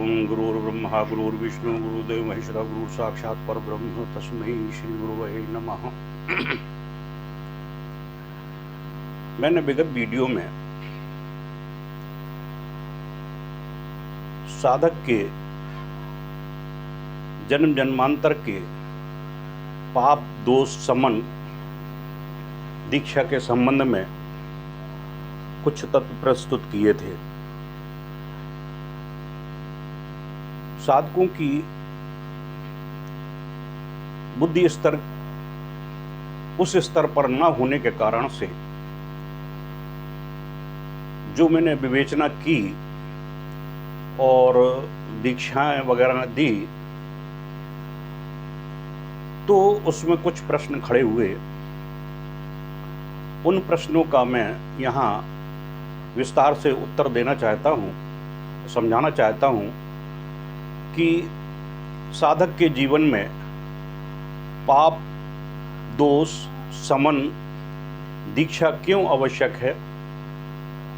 ओम गुरुर्ब्रह्मा गुरुर्विष्णु गुरुदेव महेश्वरा गुरु साक्षात परब्रह्म तस्मै श्री गुरुवे नमः। मैंने विगत वीडियो में साधक के जन्म जन्मांतर के पाप दोष समन दीक्षा के संबंध में कुछ तत्व प्रस्तुत किए थे। साधकों की बुद्धि स्तर उस स्तर पर न होने के कारण से जो मैंने विवेचना की और दीक्षाएं वगैरह दी तो उसमें कुछ प्रश्न खड़े हुए। उन प्रश्नों का मैं यहाँ विस्तार से उत्तर देना चाहता हूँ, समझाना चाहता हूँ कि साधक के जीवन में पाप दोष समन दीक्षा क्यों आवश्यक है,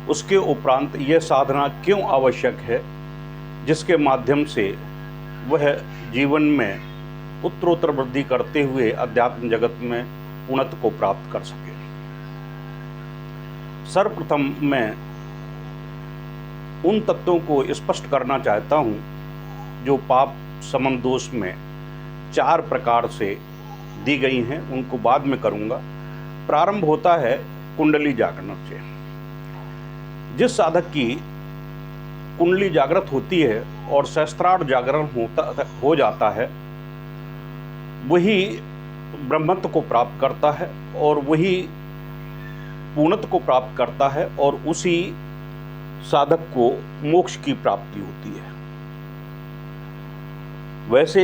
उसके उपरांत यह साधना क्यों आवश्यक है जिसके माध्यम से वह जीवन में उत्तरोत्तर वृद्धि करते हुए अध्यात्म जगत में पूर्णत्व को प्राप्त कर सके। सर्वप्रथम मैं उन तत्वों को स्पष्ट करना चाहता हूँ जो पाप समन दोष में 4 प्रकार से दी गई हैं, उनको बाद में करूँगा। प्रारंभ होता है कुंडली जागरण से। जिस साधक की कुंडली जागृत होती है और सहस्त्रार जागरण हो जाता है वही ब्रह्मत्व को प्राप्त करता है और वही पूर्णत्व को प्राप्त करता है और उसी साधक को मोक्ष की प्राप्ति होती है। वैसे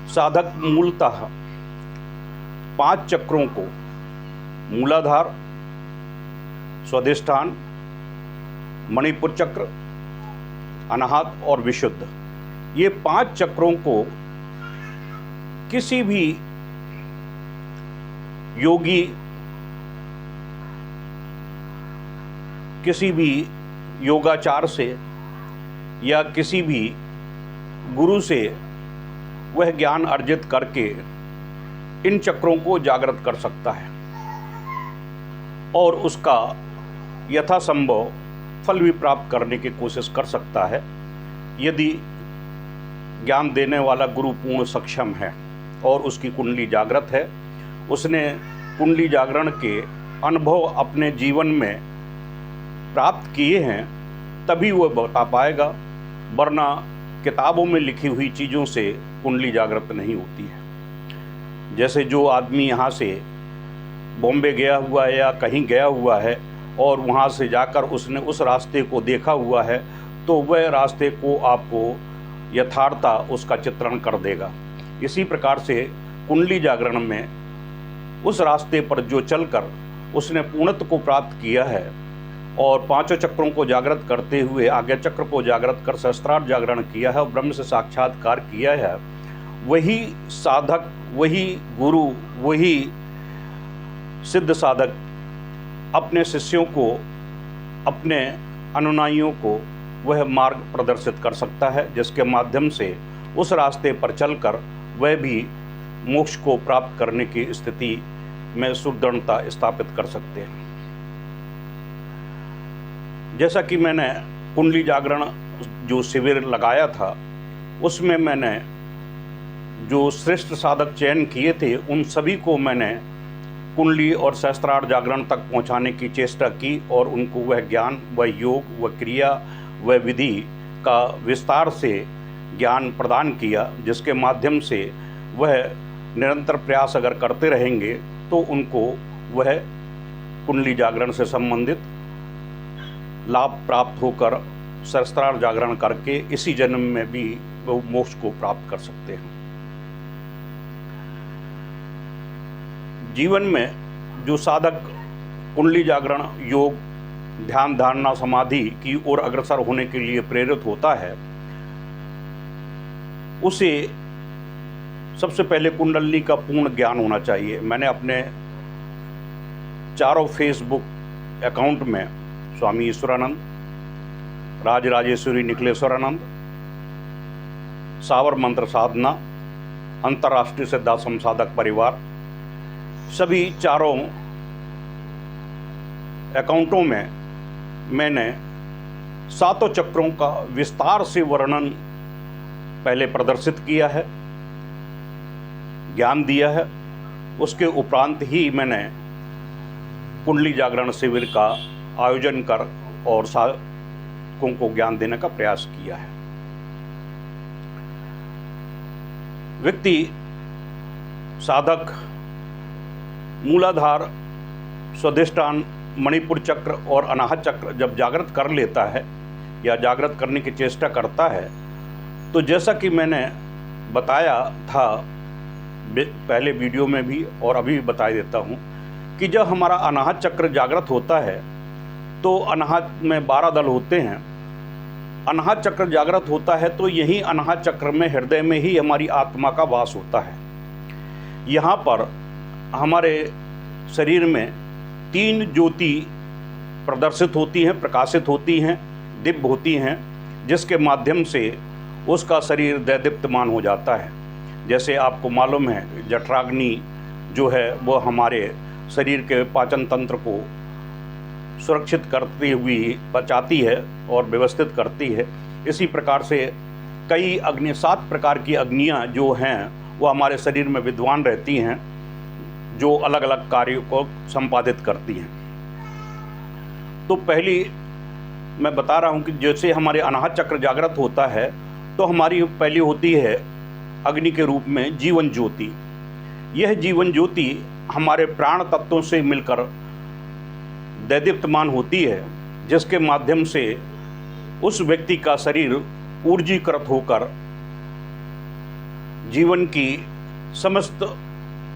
साधक मूलतः 5 चक्रों को मूलाधार, स्वाधिष्ठान, मणिपुर चक्र, अनाहत और विशुद्ध, ये 5 चक्रों को किसी भी योगी किसी भी योगाचार से या किसी भी गुरु से वह ज्ञान अर्जित करके इन चक्रों को जागृत कर सकता है और उसका यथासंभव फल भी प्राप्त करने की कोशिश कर सकता है यदि ज्ञान देने वाला गुरु पूर्ण सक्षम है और उसकी कुंडली जागृत है। उसने कुंडली जागरण के अनुभव अपने जीवन में प्राप्त किए हैं तभी वह बता पाएगा, वरना किताबों में लिखी हुई चीज़ों से कुंडली जागृत नहीं होती है। जैसे जो आदमी यहाँ से बॉम्बे गया हुआ है या कहीं गया हुआ है और वहाँ से जाकर उसने उस रास्ते को देखा हुआ है तो वह रास्ते को आपको यथार्थता उसका चित्रण कर देगा। इसी प्रकार से कुंडली जागरण में उस रास्ते पर जो चलकर उसने पूर्णत्व को प्राप्त किया है और 5 चक्रों को जागृत करते हुए आज्ञा चक्र को जागृत कर सहस्त्रार जागरण किया है और ब्रह्म से साक्षात्कार किया है, वही साधक, वही गुरु, वही सिद्ध साधक अपने शिष्यों को, अपने अनुयायियों को वह मार्ग प्रदर्शित कर सकता है जिसके माध्यम से उस रास्ते पर चलकर वह भी मोक्ष को प्राप्त करने की स्थिति में सुदृढ़ता स्थापित कर सकते हैं। जैसा कि मैंने कुंडली जागरण जो शिविर लगाया था उसमें मैंने जो श्रेष्ठ साधक चयन किए थे उन सभी को मैंने कुंडली और सहस्त्रार जागरण तक पहुंचाने की चेष्टा की और उनको वह ज्ञान, वह योग, वह क्रिया, वह विधि का विस्तार से ज्ञान प्रदान किया जिसके माध्यम से वह निरंतर प्रयास अगर करते रहेंगे तो उनको वह कुंडली जागरण से संबंधित लाभ प्राप्त होकर सहस्त्रार जागरण करके इसी जन्म में भी वो मोक्ष को प्राप्त कर सकते हैं। जीवन में जो साधक कुंडली जागरण, योग, ध्यान, धारणा, समाधि की ओर अग्रसर होने के लिए प्रेरित होता है उसे सबसे पहले कुंडली का पूर्ण ज्ञान होना चाहिए। मैंने अपने चारों फेसबुक अकाउंट में स्वामी ईश्वरानंद, राजराजेश्वरी निखिलेश्वरानंद सावर मंत्र साधना, अंतर्राष्ट्रीय सिद्धाश्रम साधक परिवार, सभी चारों अकाउंटों में मैंने सातों चक्रों का विस्तार से वर्णन पहले प्रदर्शित किया है, ज्ञान दिया है। उसके उपरांत ही मैंने कुंडली जागरण शिविर का आयोजन कर और साधकों को ज्ञान देने का प्रयास किया है। व्यक्ति साधक मूलाधार, स्वाधिष्ठान, मणिपुर चक्र और अनाहत चक्र जब जागृत कर लेता है या जागृत करने की चेष्टा करता है, तो जैसा कि मैंने बताया था पहले वीडियो में भी और अभी बता देता हूँ कि जब हमारा अनाहत चक्र जागृत होता है तो अनाहत में 12 दल होते हैं। अनाहत चक्र जागृत होता है तो यही अनाहत चक्र में हृदय में ही हमारी आत्मा का वास होता है। यहाँ पर हमारे शरीर में 3 ज्योति प्रदर्शित होती हैं, प्रकाशित होती हैं, दिव्य होती हैं, जिसके माध्यम से उसका शरीर दैदीप्यमान हो जाता है। जैसे आपको मालूम है जठराग्नि जो है वो हमारे शरीर के पाचन तंत्र को सुरक्षित करती हुई पचाती है और व्यवस्थित करती है। इसी प्रकार से कई 7 प्रकार की अग्नियाँ जो हैं वो हमारे शरीर में विद्वान रहती हैं, जो अलग अलग कार्यों को संपादित करती हैं। तो पहली मैं बता रहा हूँ कि जैसे हमारे अनाहत चक्र जागृत होता है तो हमारी पहली होती है अग्नि के रूप में जीवन ज्योति। यह जीवन ज्योति हमारे प्राण तत्वों से मिलकर दैदीप्यमान होती है, जिसके माध्यम से उस व्यक्ति का शरीर ऊर्जीकृत होकर जीवन की समस्त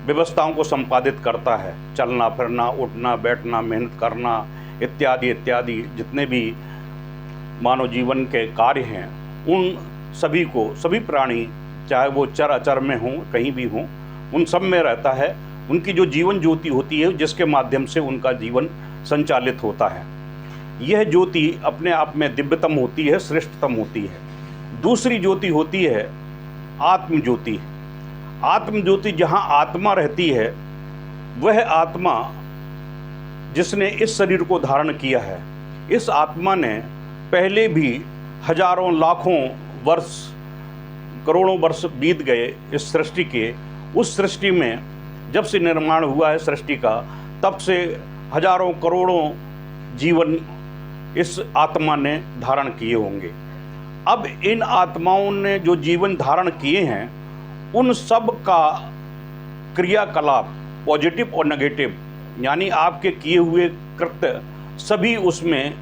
व्यवस्थाओं को संपादित करता है। चलना फिरना, उठना बैठना, मेहनत करना इत्यादि इत्यादि जितने भी मानव जीवन के कार्य हैं, उन सभी को, सभी प्राणी चाहे वो चर अचर में हों, कहीं भी हों, उन सब में रहता है। उनकी जो जीवन ज्योति होती है जिसके माध्यम से उनका जीवन संचालित होता है। यह ज्योति अपने आप में दिव्यतम होती है, श्रेष्ठतम होती है। दूसरी ज्योति होती है आत्म ज्योति। आत्म ज्योति जहाँ आत्मा रहती है, वह आत्मा जिसने इस शरीर को धारण किया है, इस आत्मा ने पहले भी हजारों लाखों वर्ष, करोड़ों वर्ष बीत गए इस सृष्टि के। उस सृष्टि में जब से निर्माण हुआ है सृष्टि का, तब से हजारों करोड़ों जीवन इस आत्मा ने धारण किए होंगे। अब इन आत्माओं ने जो जीवन धारण किए हैं, उन सब का क्रियाकलाप पॉजिटिव और नेगेटिव, यानी आपके किए हुए कृत्य सभी उसमें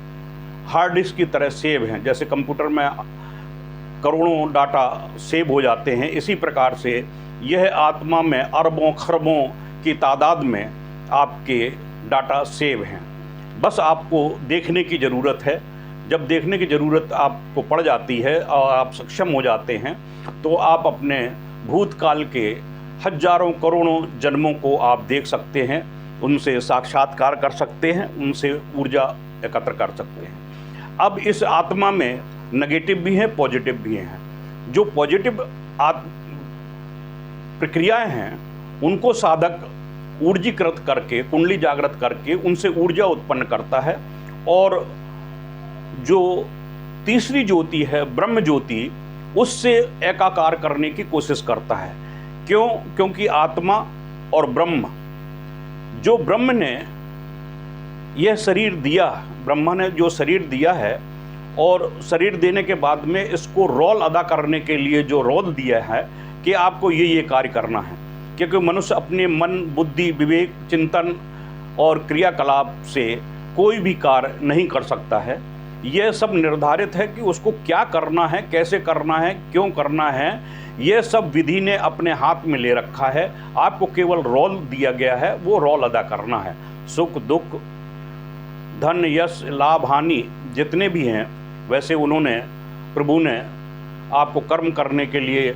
हार्ड डिस्क की तरह सेव हैं। जैसे कंप्यूटर में करोड़ों डाटा सेव हो जाते हैं, इसी प्रकार से यह आत्मा में अरबों खरबों की तादाद में आपके डाटा सेव हैं। बस आपको देखने की ज़रूरत है। जब देखने की ज़रूरत आपको पड़ जाती है और आप सक्षम हो जाते हैं, तो आप अपने भूतकाल के हजारों करोड़ों जन्मों को आप देख सकते हैं, उनसे साक्षात्कार कर सकते हैं, उनसे ऊर्जा एकत्र कर सकते हैं। अब इस आत्मा में नेगेटिव भी हैं, पॉजिटिव भी हैं। जो पॉजिटिव प्रक्रियाएं हैं, उनको साधक ऊर्जीकृत करके, कुंडली जागृत करके उनसे ऊर्जा उत्पन्न करता है। और जो तीसरी ज्योति है ब्रह्म ज्योति, उससे एकाकार करने की कोशिश करता है। क्यों? क्योंकि आत्मा और ब्रह्म, जो ब्रह्म ने यह शरीर दिया, ब्रह्मा ने जो शरीर दिया है, और शरीर देने के बाद में इसको रोल अदा करने के लिए जो रोल दिया है कि आपको ये कार्य करना है। क्योंकि मनुष्य अपने मन, बुद्धि, विवेक, चिंतन और क्रियाकलाप से कोई भी कार्य नहीं कर सकता है। यह सब निर्धारित है कि उसको क्या करना है, कैसे करना है, क्यों करना है, यह सब विधि ने अपने हाथ में ले रखा है। आपको केवल रोल दिया गया है, वो रोल अदा करना है। सुख दुख, धन यश, लाभ हानि जितने भी हैं, वैसे उन्होंने, प्रभु ने आपको कर्म करने के लिए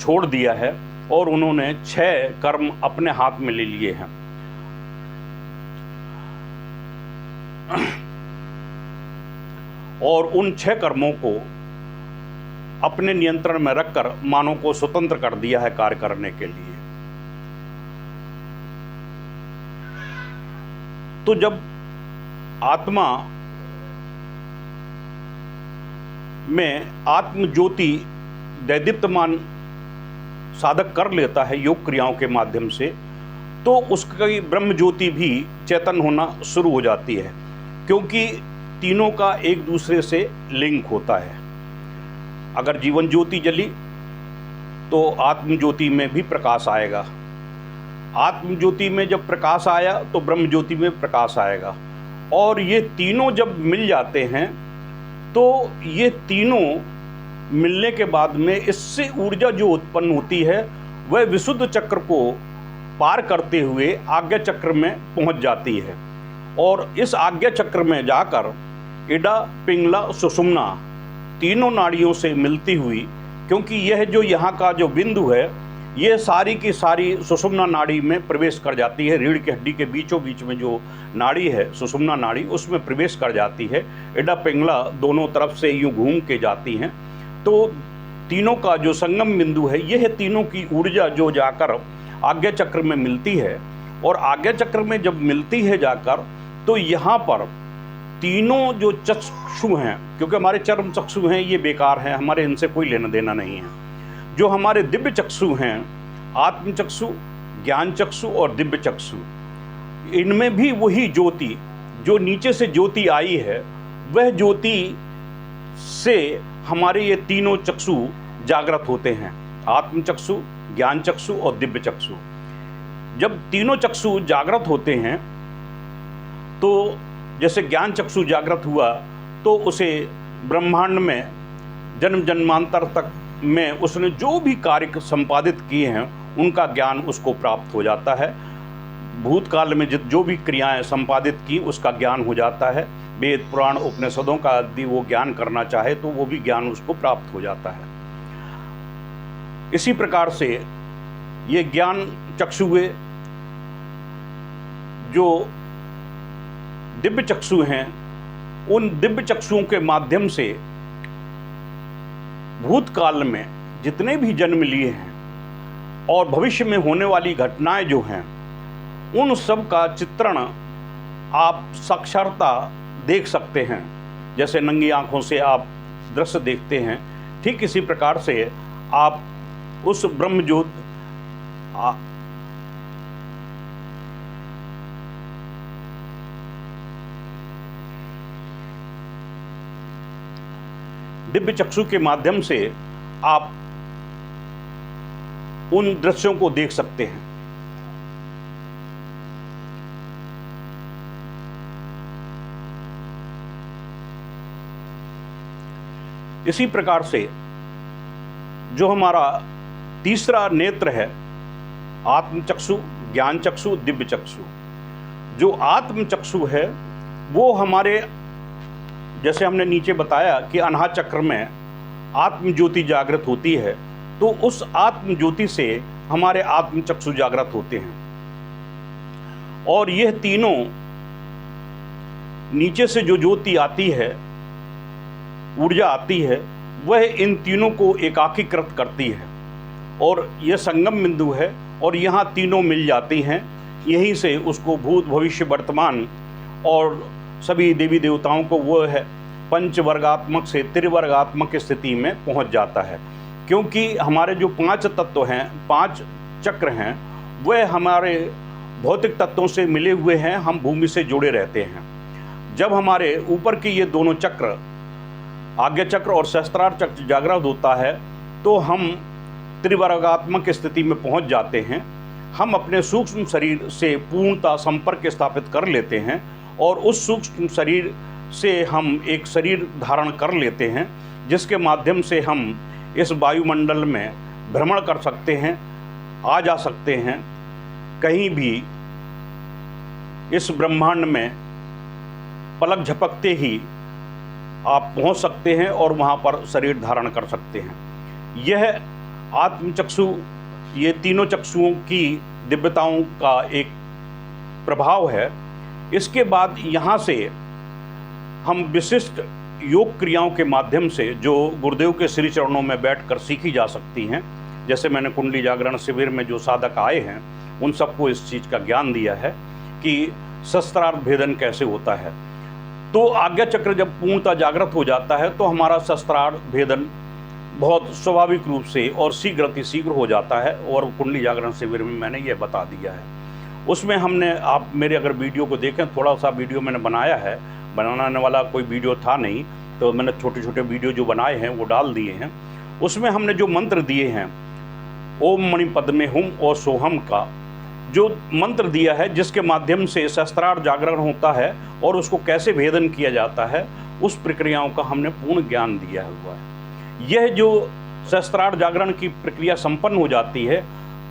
छोड़ दिया है और उन्होंने 6 कर्म अपने हाथ में ले लिए हैं। और उन 6 कर्मों को अपने नियंत्रण में रखकर मानव को स्वतंत्र कर दिया है कार्य करने के लिए। तो जब आत्मा में आत्म ज्योति दैदीप्यमान साधक कर लेता है योग क्रियाओं के माध्यम से, तो उसकी ब्रह्म ज्योति भी चेतन होना शुरू हो जाती है, क्योंकि तीनों का एक दूसरे से लिंक होता है। अगर जीवन ज्योति जली तो आत्म ज्योति में भी प्रकाश आएगा, आत्म ज्योति में जब प्रकाश आया तो ब्रह्म ज्योति में प्रकाश आएगा, और ये तीनों जब मिल जाते हैं तो ये तीनों मिलने के बाद में इससे ऊर्जा जो उत्पन्न होती है वह विशुद्ध चक्र को पार करते हुए आज्ञा चक्र में पहुंच जाती है, और इस आज्ञा चक्र में जाकर इडा पिंगला सुषुम्ना तीनों नाड़ियों से मिलती हुई, क्योंकि यह जो यहाँ का जो बिंदु है ये सारी की सारी सुषुम्ना नाड़ी में प्रवेश कर जाती है। रीढ़ की हड्डी के बीचों बीच में जो नाड़ी है सुषुम्ना नाड़ी, उसमें प्रवेश कर जाती है। इडा पिंगला दोनों तरफ से यूं घूम के जाती हैं, तो तीनों का जो संगम बिंदु है यह तीनों की ऊर्जा जो जाकर आज्ञा चक्र में मिलती है, और आज्ञा चक्र में जब मिलती है जाकर तो यहाँ पर तीनों जो चक्षु हैं, क्योंकि हमारे चर्म चक्षु हैं ये बेकार हैं, हमारे इनसे कोई लेना देना नहीं है। जो हमारे दिव्य चक्षु हैं, आत्म चक्षु, ज्ञान चक्षु और दिव्य चक्षु, इनमें भी वही ज्योति जो नीचे से ज्योति आई है वह ज्योति से हमारे ये तीनों चक्षु जागृत होते हैं, आत्म चक्षु, ज्ञान चक्षु और दिव्य चक्षु। जब तीनों चक्षु जागृत होते हैं तो जैसे ज्ञान चक्षु जागृत हुआ तो उसे ब्रह्मांड में जन्म जन्मांतर तक में उसने जो भी कार्य संपादित किए हैं उनका ज्ञान उसको प्राप्त हो जाता है। भूतकाल में जो भी क्रियाएं संपादित की उसका ज्ञान हो जाता है। वेद पुराण उपनिषदों का यदि वो ज्ञान करना चाहे तो वो भी ज्ञान उसको प्राप्त हो जाता है। इसी प्रकार से ये ज्ञान चक्षु हुए, जो दिव्य चक्षु हैं, उन दिव्य चक्षुओं के माध्यम से भूतकाल में जितने भी जन्म लिए हैं और भविष्य में होने वाली घटनाएं जो हैं उन सब का चित्रण आप साक्षात्ता देख सकते हैं। जैसे नंगी आंखों से आप दृश्य देखते हैं, ठीक इसी प्रकार से आप उस ब्रह्मज्योत दिव्य चक्षु के माध्यम से आप उन दृश्यों को देख सकते हैं। इसी प्रकार से जो हमारा तीसरा नेत्र है, आत्म चक्षु, ज्ञान चक्षु, दिव्य चक्षु, जो आत्म चक्षु है वो हमारे, जैसे हमने नीचे बताया कि अनाहत चक्र में आत्म ज्योति जागृत होती है, तो उस आत्म ज्योति से हमारे आत्म चक्षु जागृत होते हैं, और यह तीनों नीचे से जो ज्योति आती है, ऊर्जा आती है, वह इन तीनों को एकाकीकृत करती है, और यह संगम बिंदु है, और यहाँ तीनों मिल जाती हैं। यहीं से उसको भूत भविष्य वर्तमान और सभी देवी देवताओं को वो है पंचवर्गात्मक से त्रिवर्गात्मक स्थिति में पहुंच जाता है। क्योंकि हमारे जो 5 तत्व हैं, 5 चक्र हैं, वह हमारे भौतिक तत्वों से मिले हुए हैं, हम भूमि से जुड़े रहते हैं। जब हमारे ऊपर के ये दोनों चक्र, आज्ञा चक्र और सहस्त्रार चक्र जागृत होता है तो हम त्रिवर्गात्मक स्थिति में पहुंच जाते हैं। हम अपने सूक्ष्म शरीर से पूर्णतः संपर्क स्थापित कर लेते हैं, और उस सूक्ष्म शरीर से हम एक शरीर धारण कर लेते हैं, जिसके माध्यम से हम इस वायुमंडल में भ्रमण कर सकते हैं, आ जा सकते हैं, कहीं भी इस ब्रह्मांड में पलक झपकते ही आप पहुंच सकते हैं और वहां पर शरीर धारण कर सकते हैं। यह आत्मचक्षु, ये तीनों चक्षुओं की दिव्यताओं का एक प्रभाव है। इसके बाद यहाँ से हम विशिष्ट योग क्रियाओं के माध्यम से जो गुरुदेव के श्री चरणों में बैठकर सीखी जा सकती हैं। जैसे मैंने कुंडली जागरण शिविर में जो साधक आए हैं उन सबको इस चीज़ का ज्ञान दिया है कि शस्त्रार्थ भेदन कैसे होता है। तो आज्ञा चक्र जब पूर्णतः जागृत हो जाता है तो हमारा शस्त्रार्थ भेदन बहुत स्वाभाविक रूप से और शीघ्र हो जाता है। और कुंडली जागरण शिविर में मैंने ये बता दिया है। उसमें हमने, आप मेरे अगर वीडियो को देखें, थोड़ा सा वीडियो मैंने बनाया है, बनाने वाला कोई वीडियो था नहीं, तो मैंने छोटे छोटे वीडियो जो बनाए हैं वो डाल दिए हैं। उसमें हमने जो मंत्र दिए हैं, ओम मणि पद्मे हुम और सोहम का जो मंत्र दिया है, जिसके माध्यम से शस्त्रार्थ जागरण होता है और उसको कैसे भेदन किया जाता है, उस प्रक्रियाओं का हमने पूर्ण ज्ञान दिया हुआ है। यह जो शस्त्रार्थ जागरण की प्रक्रिया संपन्न हो जाती है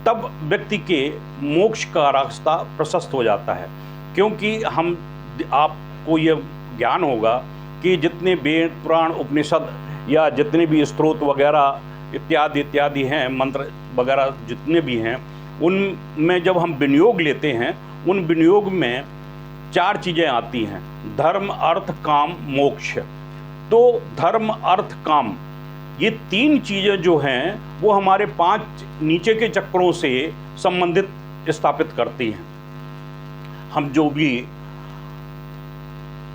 तब व्यक्ति के मोक्ष का रास्ता प्रशस्त हो जाता है। क्योंकि आपको ये ज्ञान होगा कि जितने वेद पुराण उपनिषद या जितने भी स्त्रोत वगैरह इत्यादि इत्यादि हैं, मंत्र वगैरह जितने भी हैं, उनमें जब हम विनियोग लेते हैं, उन विनियोग में 4 चीज़ें आती हैं, धर्म अर्थ काम मोक्ष। तो धर्म अर्थ काम, ये 3 चीज़ें जो हैं वो हमारे 5 नीचे के चक्रों से संबंधित स्थापित करती हैं। हम जो भी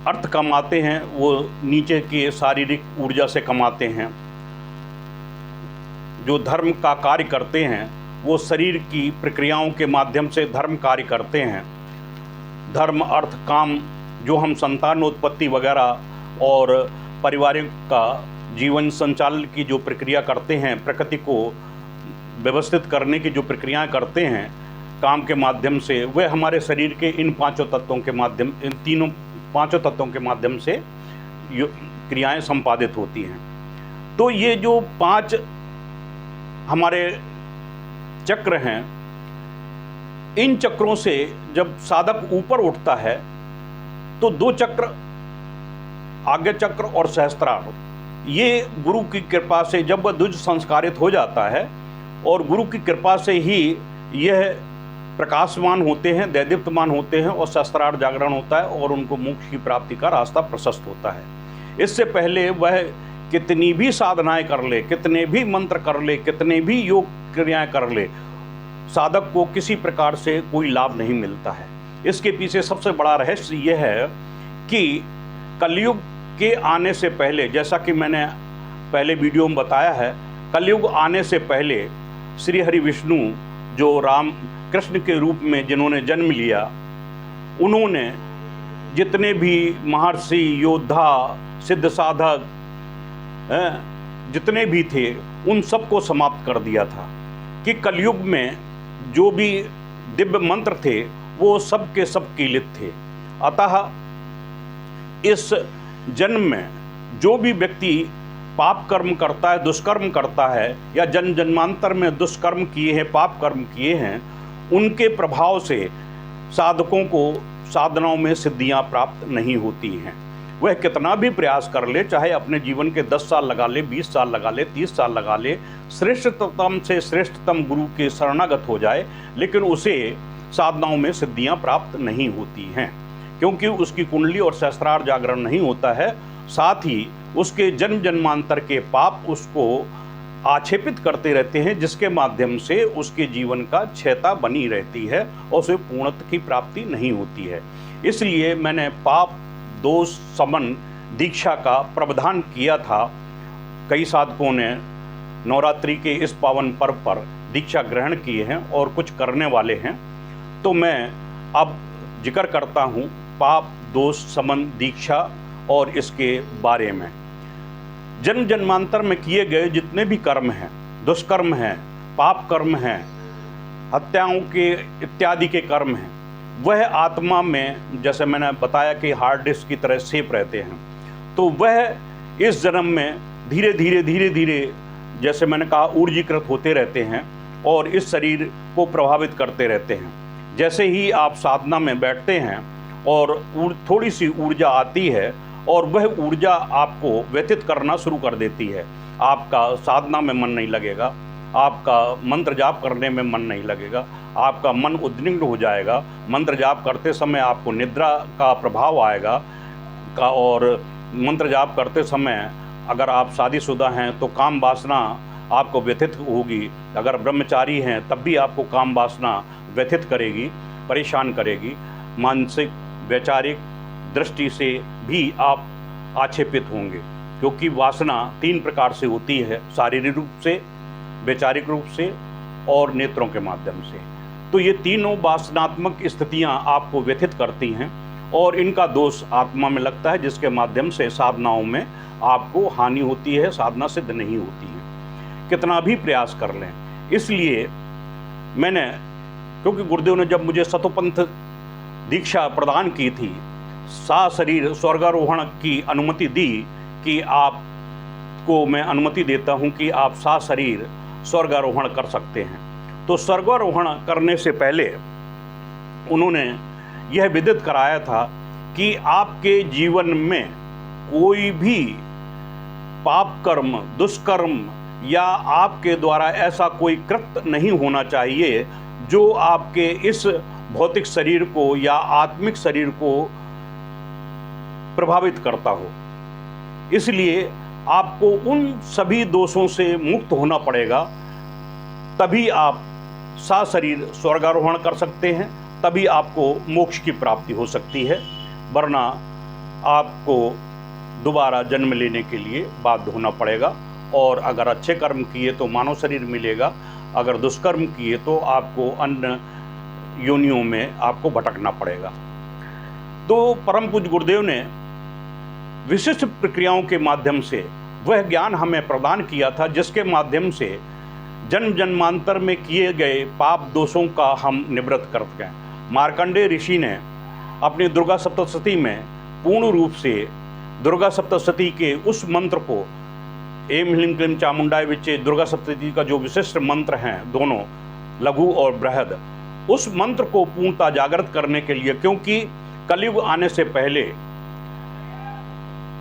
अर्थ कमाते हैं वो नीचे के शारीरिक ऊर्जा से कमाते हैं। जो धर्म का कार्य करते हैं वो शरीर की प्रक्रियाओं के माध्यम से धर्म कार्य करते हैं। धर्म अर्थ काम जो हम संतानोत्पत्ति वगैरह और पारिवारिक का जीवन संचालन की जो प्रक्रिया करते हैं, प्रकृति को व्यवस्थित करने की जो प्रक्रियाएं करते हैं काम के माध्यम से, वह हमारे शरीर के इन 5 तत्वों के माध्यम, इन 5 तत्वों के माध्यम से क्रियाएं संपादित होती हैं। तो ये जो 5 हमारे चक्र हैं, इन चक्रों से जब साधक ऊपर उठता है तो 2 चक्र, आज्ञा चक्र और सहस्त्रार्थ, ये गुरु की कृपा से जब वह द्विज संस्कारित हो जाता है और गुरु की कृपा से ही यह प्रकाशमान होते हैं, दैदीप्तमान होते हैं और शस्त्रार्थ जागरण होता है और उनको मोक्ष की प्राप्ति का रास्ता प्रशस्त होता है। इससे पहले वह कितनी भी साधनाएं कर ले, कितने भी मंत्र कर ले, कितने भी योग क्रियाएं कर ले, साधक को किसी प्रकार से कोई लाभ नहीं मिलता है। इसके पीछे सबसे बड़ा रहस्य यह है कि कलयुग के आने से पहले, जैसा कि मैंने पहले वीडियो में बताया है, कलयुग आने से पहले श्री हरि विष्णु जो राम कृष्ण के रूप में जिन्होंने जन्म लिया, उन्होंने जितने भी महर्षि, योद्धा, सिद्ध साधक जितने भी थे उन सबको समाप्त कर दिया था कि कलयुग में जो भी दिव्य मंत्र थे वो सब के सब कीलित थे। अतः इस जन्म में जो भी व्यक्ति पाप कर्म करता है, दुष्कर्म करता है या जन्म जन्मांतर में दुष्कर्म किए हैं, पाप कर्म किए हैं, उनके प्रभाव से साधकों को साधनाओं में सिद्धियां प्राप्त नहीं होती हैं। वह कितना भी प्रयास कर ले, चाहे अपने जीवन के 10 साल लगा ले, 20 साल लगा ले, 30 साल लगा ले, श्रेष्ठतम से श्रेष्ठतम गुरु के शरणागत हो जाए, लेकिन उसे साधनाओं में सिद्धियां प्राप्त नहीं होती हैं, क्योंकि उसकी कुंडली और सहस्त्रार्थ जागरण नहीं होता है। साथ ही उसके जन्म जन्मांतर के पाप उसको आक्षेपित करते रहते हैं, जिसके माध्यम से उसके जीवन का क्षयता बनी रहती है और उसे पूर्णत्व की प्राप्ति नहीं होती है। इसलिए मैंने पाप दोष समन दीक्षा का प्रावधान किया था। कई साधकों ने नवरात्रि के इस पावन पर्व पर दीक्षा ग्रहण किए हैं और कुछ करने वाले हैं। तो मैं अब जिक्र करता हूँ पाप दोष समन दीक्षा और इसके बारे में। जन्म जन्मांतर में किए गए जितने भी कर्म हैं, दुष्कर्म हैं, पाप कर्म हैं, हत्याओं के इत्यादि के कर्म हैं, वह आत्मा में, जैसे मैंने बताया कि हार्ड डिस्क की तरह सेफ रहते हैं, तो वह इस जन्म में धीरे धीरे जैसे मैंने कहा ऊर्जीकृत होते रहते हैं और इस शरीर को प्रभावित करते रहते हैं। जैसे ही आप साधना में बैठते हैं और थोड़ी सी ऊर्जा आती है और वह ऊर्जा आपको व्यतीत करना शुरू कर देती है। आपका साधना में मन नहीं लगेगा, आपका मंत्र जाप करने में मन नहीं लगेगा, आपका मन उद्विग्न हो जाएगा। मंत्र जाप करते समय आपको निद्रा का प्रभाव आएगा और मंत्र जाप करते समय अगर आप शादीशुदा हैं तो काम वासना आपको व्यथित होगी, अगर ब्रह्मचारी हैं तब भी आपको काम वासना व्यथित करेगी, परेशान करेगी। मानसिक वैचारिक दृष्टि से भी आप आक्षेपित होंगे, क्योंकि वासना 3 प्रकार से होती है, शारीरिक रूप से, वैचारिक रूप से और नेत्रों के माध्यम से। तो ये तीनों वासनात्मक स्थितियां आपको व्यथित करती हैं और इनका दोष आत्मा में लगता है, जिसके माध्यम से साधनाओं में आपको हानि होती है, साधना सिद्ध नहीं होती है, कितना भी प्रयास कर लें। इसलिए मैंने, क्योंकि गुरुदेव ने जब मुझे सतोपंथ दीक्षा प्रदान की थी, सशरीर स्वर्गारोहण की अनुमति दी कि आपको मैं अनुमति देता हूं कि आप सशरीर स्वर्गारोहण कर सकते हैं, तो स्वर्गारोहण करने से पहले उन्होंने यह विदित कराया था कि आपके जीवन में कोई भी पाप कर्म, दुष्कर्म या आपके द्वारा ऐसा कोई कृत्य नहीं होना चाहिए जो आपके इस भौतिक शरीर को या आत्मिक शरीर को प्रभावित करता हो। इसलिए आपको उन सभी दोषों से मुक्त होना पड़ेगा, तभी आप सशरीर स्वर्गारोहण कर सकते हैं, तभी आपको मोक्ष की प्राप्ति हो सकती है, वरना आपको दोबारा जन्म लेने के लिए बाध्य होना पड़ेगा। और अगर अच्छे कर्म किए तो मानव शरीर मिलेगा, अगर दुष्कर्म किए तो आपको अन्य योनियों में आपको भटकना पड़ेगा। तो परम पूज्य गुरुदेव ने विशिष्ट प्रक्रियाओं के माध्यम से वह ज्ञान हमें प्रदान किया था, जिसके माध्यम से जन्म जन्मांतर में किए गए पाप दोषों का हम निवृत्त कर गए। मार्कंडेय ऋषि ने अपनी दुर्गा सप्तशती में पूर्ण रूप से दुर्गा सप्तशती के उस मंत्र को, एम ह्लीं क्लीं चामुंडाय विच्चे दुर्गा सप्तशती का जो विशिष्ट मंत्र हैं, दोनों लघु और बृहद, उस मंत्र को पूर्णतः जागृत करने के लिए, क्योंकि कलयुग आने से पहले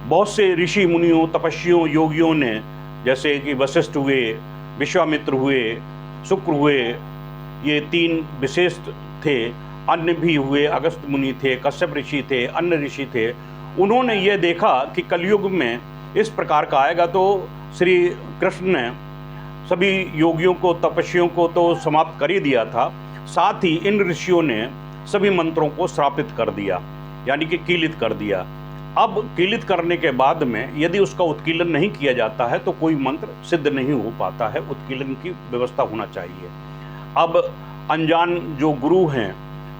बहुत से ऋषि मुनियों, तपस्वियों, योगियों ने, जैसे कि वशिष्ठ हुए, विश्वामित्र हुए, शुक्र हुए, ये 3 विशेष थे, अन्य भी हुए, अगस्त मुनि थे, कश्यप ऋषि थे, अन्य ऋषि थे। उन्होंने ये देखा कि कलयुग में इस प्रकार का आएगा, तो श्री कृष्ण ने सभी योगियों को, तपस्वियों को तो समाप्त कर ही दिया था, साथ ही इन ऋषियों ने सभी मंत्रों को श्रापित कर दिया, यानी कि कीलित कर दिया। अब कीलित करने के बाद में यदि उसका उत्कीलन नहीं किया जाता है तो कोई मंत्र सिद्ध नहीं हो पाता है, उत्कीलन की व्यवस्था होना चाहिए। अब अनजान जो गुरु हैं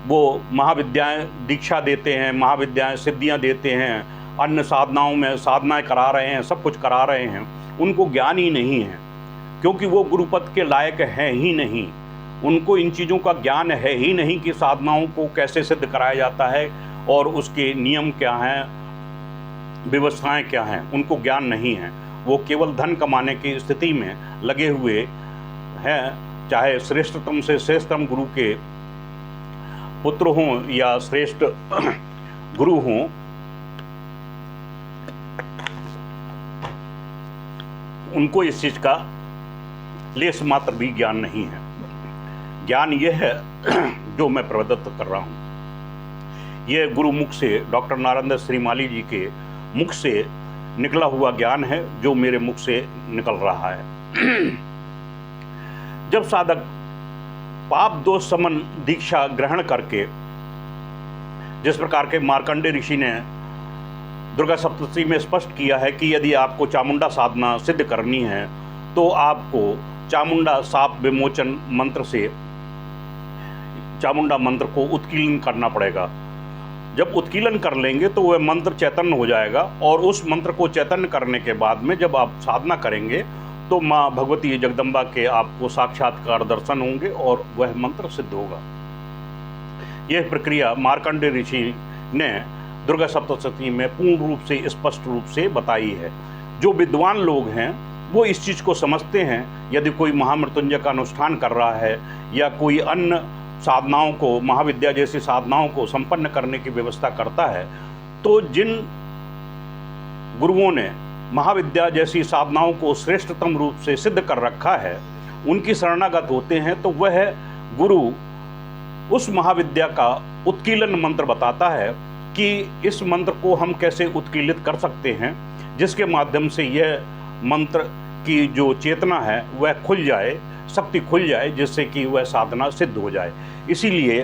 वो महाविद्याएं दीक्षा देते हैं, महाविद्याएं सिद्धियां देते हैं, अन्य साधनाओं में साधनाएं करा रहे हैं, सब कुछ करा रहे हैं, उनको ज्ञान ही नहीं है, क्योंकि वो गुरुपद के लायक हैं ही नहीं। उनको इन चीज़ों का ज्ञान है ही नहीं कि साधनाओं को कैसे सिद्ध कराया जाता है और उसके नियम क्या हैं, व्यवस्थाएं क्या हैं, उनको ज्ञान नहीं है। वो केवल धन कमाने की स्थिति में लगे हुए हैं, चाहे श्रेष्ठतम से श्रेष्ठतम गुरु के पुत्र हों या श्रेष्ठ गुरु हों, उनको इस चीज का लेस मात्र भी ज्ञान नहीं है। ज्ञान यह है जो मैं प्रदत्त कर रहा हूं, यह गुरु मुख से, डॉक्टर नारायण श्रीमाली जी के मुख से निकला हुआ ज्ञान है, जो मेरे मुख से निकल रहा है। जब साधक पाप दोष समन दीक्षा ग्रहण करके, जिस प्रकार के मार्कंडेय ऋषि ने दुर्गा सप्तशती में स्पष्ट किया है कि यदि आपको चामुंडा साधना सिद्ध करनी है तो आपको चामुंडा साप विमोचन मंत्र से चामुंडा मंत्र को उत्कीर्ण करना पड़ेगा। जब उत्कीर्ण कर लेंगे तो वह मंत्र चैतन्य हो जाएगा, और उस मंत्र को चैतन्य करने के बाद में जब आप साधना करेंगे तो माँ भगवती जगदम्बा के आपको साक्षात्कार दर्शन होंगे और वह मंत्र सिद्ध होगा। यह प्रक्रिया मार्कंडेय ऋषि ने दुर्गा सप्तशती में पूर्ण रूप से, स्पष्ट रूप से बताई है। जो विद्वान लोग हैं वो इस चीज़ को समझते हैं, यदि कोई महामृत्युंजय का अनुष्ठान कर रहा है या कोई अन्य साधनाओं को, महाविद्या जैसी साधनाओं को संपन्न करने की व्यवस्था करता है, तो जिन गुरुओं ने महाविद्या जैसी साधनाओं को श्रेष्ठतम रूप से सिद्ध कर रखा है, उनकी शरणागत होते हैं, तो वह गुरु उस महाविद्या का उत्कीलन मंत्र बताता है कि इस मंत्र को हम कैसे उत्कीर्णित कर सकते हैं जिसके माध्यम से यह मंत्र की जो चेतना है वह खुल जाए, शक्ति खुल जाए, जिससे कि वह साधना सिद्ध हो जाए। इसीलिए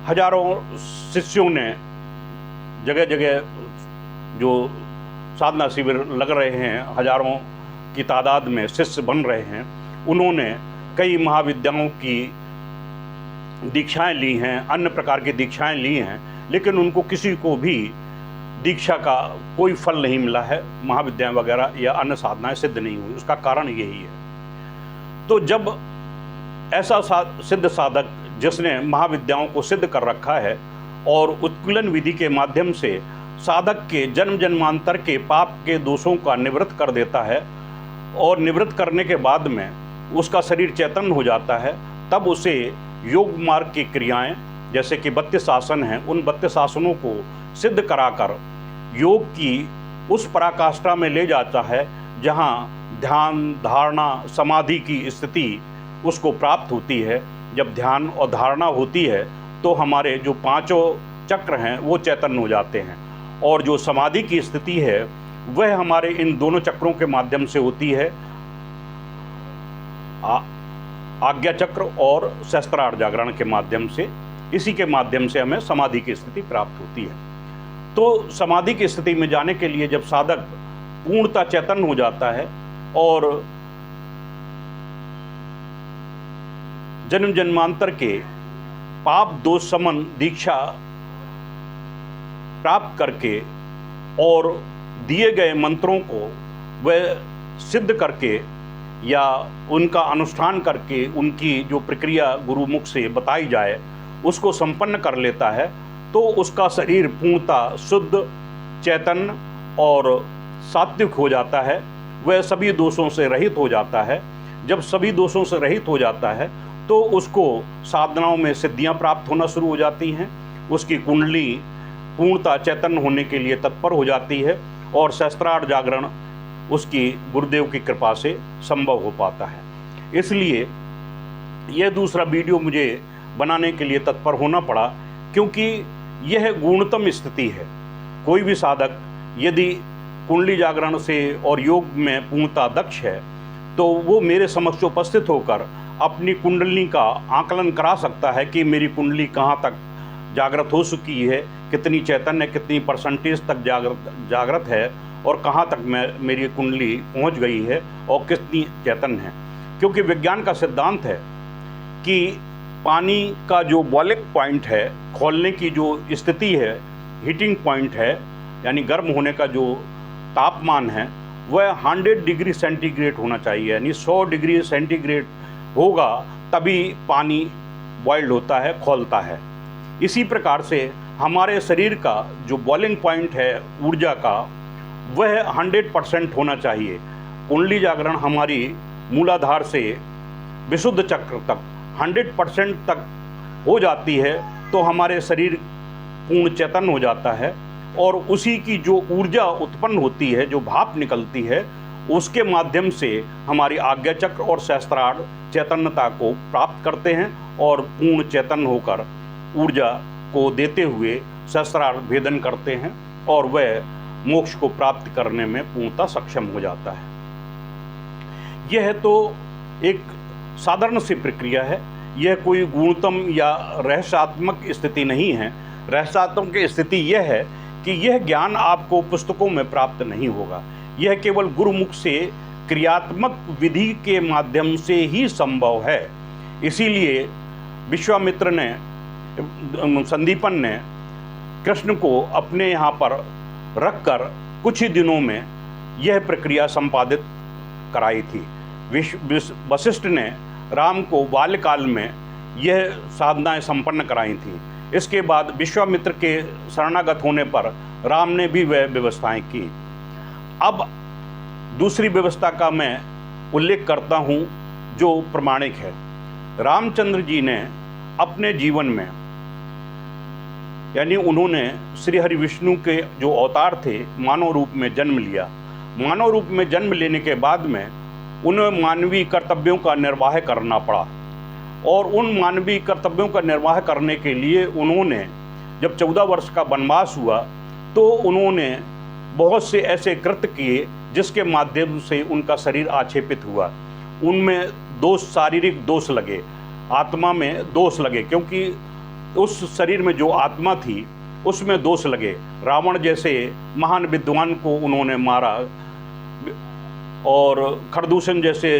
हजारों शिष्यों ने जगह जगह जो साधना शिविर लग रहे हैं, हजारों की तादाद में शिष्य बन रहे हैं, उन्होंने कई महाविद्याओं की दीक्षाएं ली हैं, अन्य प्रकार की दीक्षाएं ली हैं, लेकिन उनको किसी को भी दीक्षा का कोई फल नहीं मिला है, महाविद्याएं वगैरह या अन्य साधनाएं सिद्ध नहीं हुई। उसका कारण यही है। तो जब ऐसा सिद्ध साधक जिसने महाविद्याओं को सिद्ध कर रखा है और उत्कीर्णन विधि के माध्यम से साधक के जन्म जन्मांतर के पाप के दोषों का निवृत्त कर देता है और निवृत्त करने के बाद में उसका शरीर चैतन्य हो जाता है, तब उसे योग मार्ग की क्रियाएं जैसे कि 32 आसन हैं, उन 32 आसनों को सिद्ध कराकर योग की उस पराकाष्ठा में ले जाता है जहां ध्यान, धारणा, समाधि की स्थिति उसको प्राप्त होती है। जब ध्यान और धारणा होती है तो हमारे जो पांचों चक्र हैं वो चैतन्य हो जाते हैं, और जो समाधि की स्थिति है वह हमारे इन दोनों चक्रों के माध्यम से होती है, आज्ञा चक्र और सहस्त्रार जागरण के माध्यम से। इसी के माध्यम से हमें समाधि की स्थिति प्राप्त होती है। तो समाधि की स्थिति में जाने के लिए जब साधक पूर्णतः चैतन्य हो जाता है और जन्म जन्मांतर के पाप दोष समन दीक्षा प्राप्त करके और दिए गए मंत्रों को वह सिद्ध करके या उनका अनुष्ठान करके उनकी जो प्रक्रिया गुरु मुख से बताई जाए उसको संपन्न कर लेता है, तो उसका शरीर पूर्णतः शुद्ध, चैतन्य और सात्विक हो जाता है। वह सभी दोषों से रहित हो जाता है। जब सभी दोषों से रहित हो जाता है तो उसको साधनाओं में सिद्धियां प्राप्त होना शुरू हो जाती हैं। उसकी कुंडली पूर्णतः चैतन्य होने के लिए तत्पर हो जाती है और सहस्त्रार जागरण उसकी गुरुदेव की कृपा से संभव हो पाता है। इसलिए यह दूसरा वीडियो मुझे बनाने के लिए तत्पर होना पड़ा, क्योंकि यह गुणतम स्थिति है। कोई भी साधक यदि कुंडली जागरण से और योग में पूर्णतः दक्ष है तो वो मेरे समक्ष उपस्थित होकर अपनी कुंडली का आकलन करा सकता है कि मेरी कुंडली कहाँ तक जागृत हो चुकी है, कितनी चैतन्य, कितनी परसेंटेज तक जागृत है और कहाँ तक मेरी कुंडली पहुँच गई है और कितनी चैतन्य है। क्योंकि विज्ञान का सिद्धांत है कि पानी का जो बॉइलिंग पॉइंट है, खौलने की जो स्थिति है, हीटिंग पॉइंट है, यानी गर्म होने का जो तापमान है वह 100 डिग्री सेंटीग्रेड होना चाहिए, यानी 100 डिग्री सेंटीग्रेड होगा तभी पानी बॉइल्ड होता है, खौलता है। इसी प्रकार से हमारे शरीर का जो बॉइलिंग पॉइंट है ऊर्जा का वह 100% होना चाहिए। कुंडली जागरण हमारी मूलाधार से विशुद्ध चक्र तक 100% तक हो जाती है तो हमारे शरीर पूर्ण चैतन्य हो जाता है, और उसी की जो ऊर्जा उत्पन्न होती है, जो भाप निकलती है, उसके माध्यम से हमारी आज्ञा चक्र और सहस्त्रार चैतन्यता को प्राप्त करते हैं और पूर्ण चैतन्य होकर ऊर्जा को देते हुए सहस्त्रार भेदन करते हैं और वह मोक्ष को प्राप्त करने में पूर्णतः सक्षम हो जाता है। यह तो एक साधारण सी प्रक्रिया है, यह कोई गुणतम या रहस्यात्मक स्थिति नहीं है। रहस्यात्मक स्थिति यह है कि यह ज्ञान आपको पुस्तकों में प्राप्त नहीं होगा, यह केवल गुरुमुख से क्रियात्मक विधि के माध्यम से ही संभव है। इसीलिए विश्वामित्र ने, संदीपन ने कृष्ण को अपने यहाँ पर रखकर कुछ ही दिनों में यह प्रक्रिया संपादित कराई थी। वशिष्ठ ने राम को बाल्यकाल में यह साधनाएं संपन्न कराई थी। इसके बाद विश्वामित्र के शरणागत होने पर राम ने भी वह व्यवस्थाएं की। अब दूसरी व्यवस्था का मैं उल्लेख करता हूं जो प्रमाणिक है। रामचंद्र जी ने अपने जीवन में, यानी उन्होंने श्री हरि विष्णु के जो अवतार थे, मानव रूप में जन्म लिया। मानव रूप में जन्म लेने के बाद में उन्हें मानवीय कर्तव्यों का निर्वाह करना पड़ा, और उन मानवीय कर्तव्यों का निर्वाह करने के लिए उन्होंने जब 14 वर्ष का वनवास हुआ तो उन्होंने बहुत से ऐसे कृत्य किए जिसके माध्यम से उनका शरीर आक्षेपित हुआ। उनमें दोष, शारीरिक दोष लगे, आत्मा में दोष लगे, क्योंकि उस शरीर में जो आत्मा थी उसमें दोष लगे। रावण जैसे महान विद्वान को उन्होंने मारा और खरदूषण जैसे